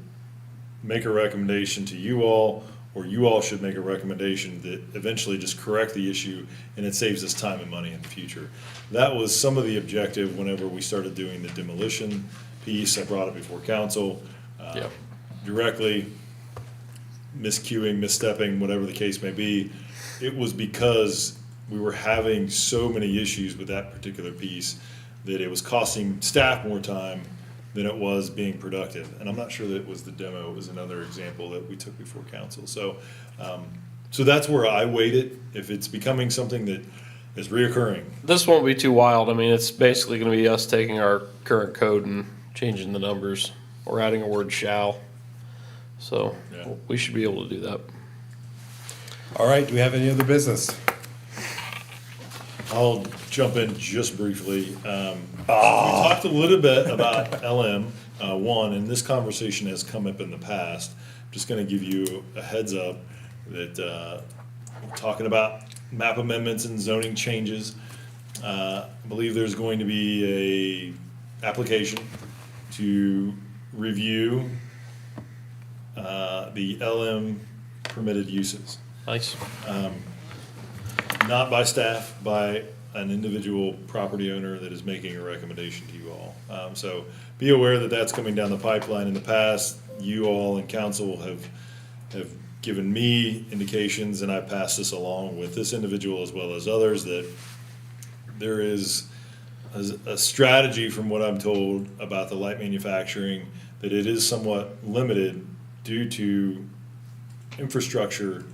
make a recommendation to you all, or you all should make a recommendation that eventually just correct the issue and it saves us time and money in the future. That was some of the objective whenever we started doing the demolition piece. I brought it before council. Yep. Directly, miscuing, misstepping, whatever the case may be. It was because we were having so many issues with that particular piece that it was costing staff more time than it was being productive. And I'm not sure that it was the demo, it was another example that we took before council. So, so that's where I weight it. If it's becoming something that is reoccurring, This won't be too wild. I mean, it's basically gonna be us taking our current code and changing the numbers or adding a word shall. So Yeah. we should be able to do that. All right, do we have any other business? I'll jump in just briefly. We talked a little bit about LM, one, and this conversation has come up in the past. I'm just gonna give you a heads up that, we're talking about map amendments and zoning changes. I believe there's going to be a application to review, the LM permitted uses. Nice. Not by staff, by an individual property owner that is making a recommendation to you all. So be aware that that's coming down the pipeline. In the past, you all and council have given me indications, and I passed this along with this individual as well as others, that there is a strategy, from what I'm told, about the light manufacturing, that it is somewhat limited due to infrastructure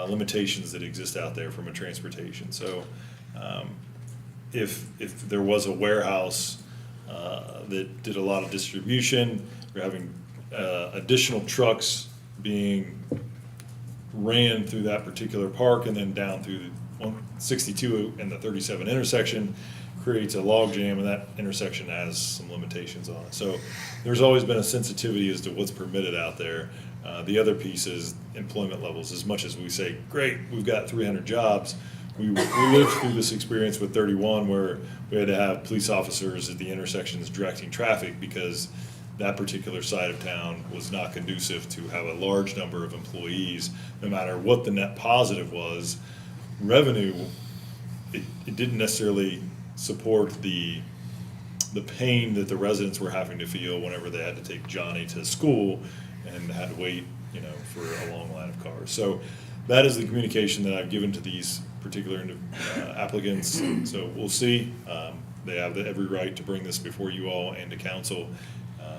limitations that exist out there from a transportation. So if there was a warehouse that did a lot of distribution, we're having additional trucks being ran through that particular park and then down through 62 and the 37 intersection, creates a log jam, and that intersection has some limitations on it. So there's always been a sensitivity as to what's permitted out there. The other piece is employment levels. As much as we say, great, we've got 300 jobs, we lived through this experience with 31 where we had to have police officers at the intersections directing traffic because that particular side of town was not conducive to have a large number of employees. No matter what the net positive was, revenue, it didn't necessarily support the pain that the residents were having to feel whenever they had to take Johnny to school and had to wait, for a long line of cars. So that is the communication that I've given to these particular applicants. So we'll see. They have every right to bring this before you all and to council.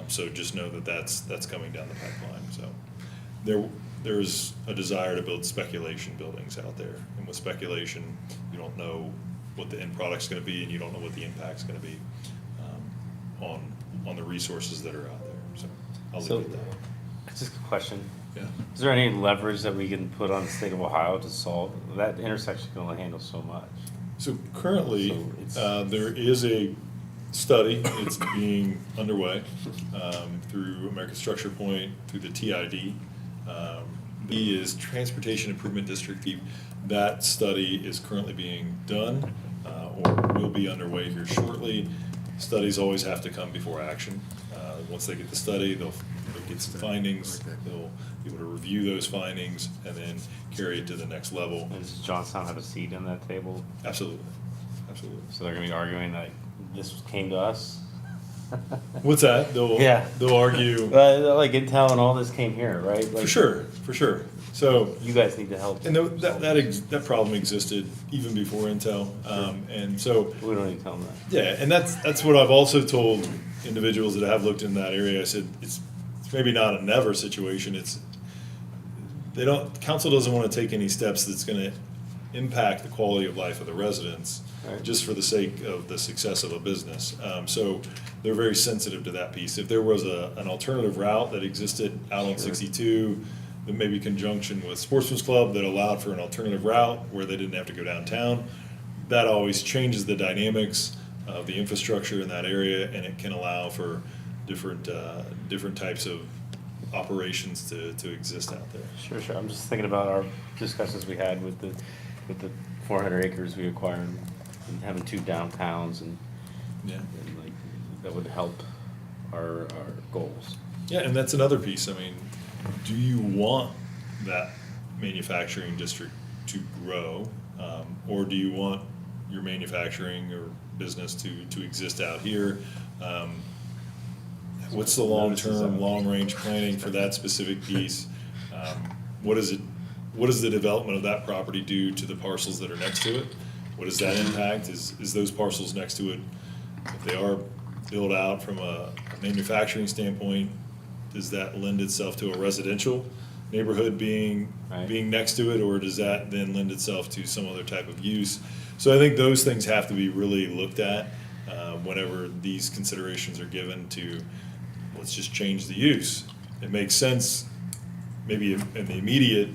So just know that that's coming down the pipeline. So there's a desire to build speculation buildings out there. And with speculation, you don't know what the end product's gonna be, and you don't know what the impact's gonna be on the resources that are out there. So I'll leave it at that. Just a question. Yeah. Is there any leverage that we can put on the state of Ohio to solve? That intersection can only handle so much. So currently, So there is a study that's being underway through American Structure Point, through the TID. B is Transportation Improvement District. That study is currently being done or will be underway here shortly. Studies always have to come before action. Once they get the study, they'll get some findings, they'll be able to review those findings and then carry it to the next level. And does Johnstown have a seat in that table? Absolutely, absolutely. So they're gonna be arguing that this came to us? What's that? Yeah. They'll argue, Like Intel and all this came here, right? for Like, sure. So, You guys need to help. and that problem existed even before Intel. And so, We don't need to tell them that. yeah, and that's what I've also told individuals that have looked in that area. I said, it's maybe not a never situation. Council doesn't want to take any steps that's gonna impact the quality of life of the residents, Right. just for the sake of the success of a business. So they're very sensitive to that piece. If there was an alternative route that existed out on 62, that maybe conjunction with Sportsman's Club that allowed for an alternative route where they didn't have to go downtown, that always changes the dynamics of the infrastructure in that area, and it can allow for different types of operations to exist out there. Sure, sure. I'm just thinking about our discussions we had with the 400 acres we acquired and having 2 downtowns and like, that would help our goals. Yeah, and that's another piece. I mean, do you want that manufacturing district to grow? Or do you want your manufacturing or business to exist out here? What's the long-term, long-range planning for that specific piece? What does the development of that property do to the parcels that are next to it? What does that impact? Is those parcels next to it, if they are built out from a manufacturing standpoint, does that lend itself to a residential neighborhood being next to it, or does that then lend itself to some other type of use? So I think those things have to be really looked at whenever these considerations are given to, let's just change the use. It makes sense maybe in the immediate,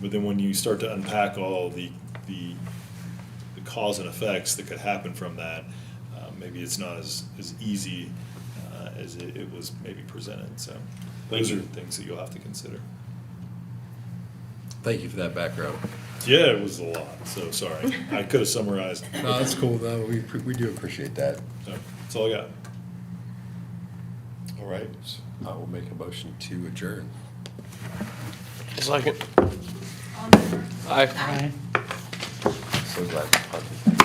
but then when you start to unpack all the cause and effects that could happen from that, maybe it's not as easy as it was maybe presented. So those are things that you'll have to consider. Thank you for that background. Yeah, it was a lot, so sorry. I could have summarized. No, that's cool, though. We do appreciate that. So that's all I got. All right, I will make a motion to adjourn. Second. All in favor? Aye. Aye. So glad.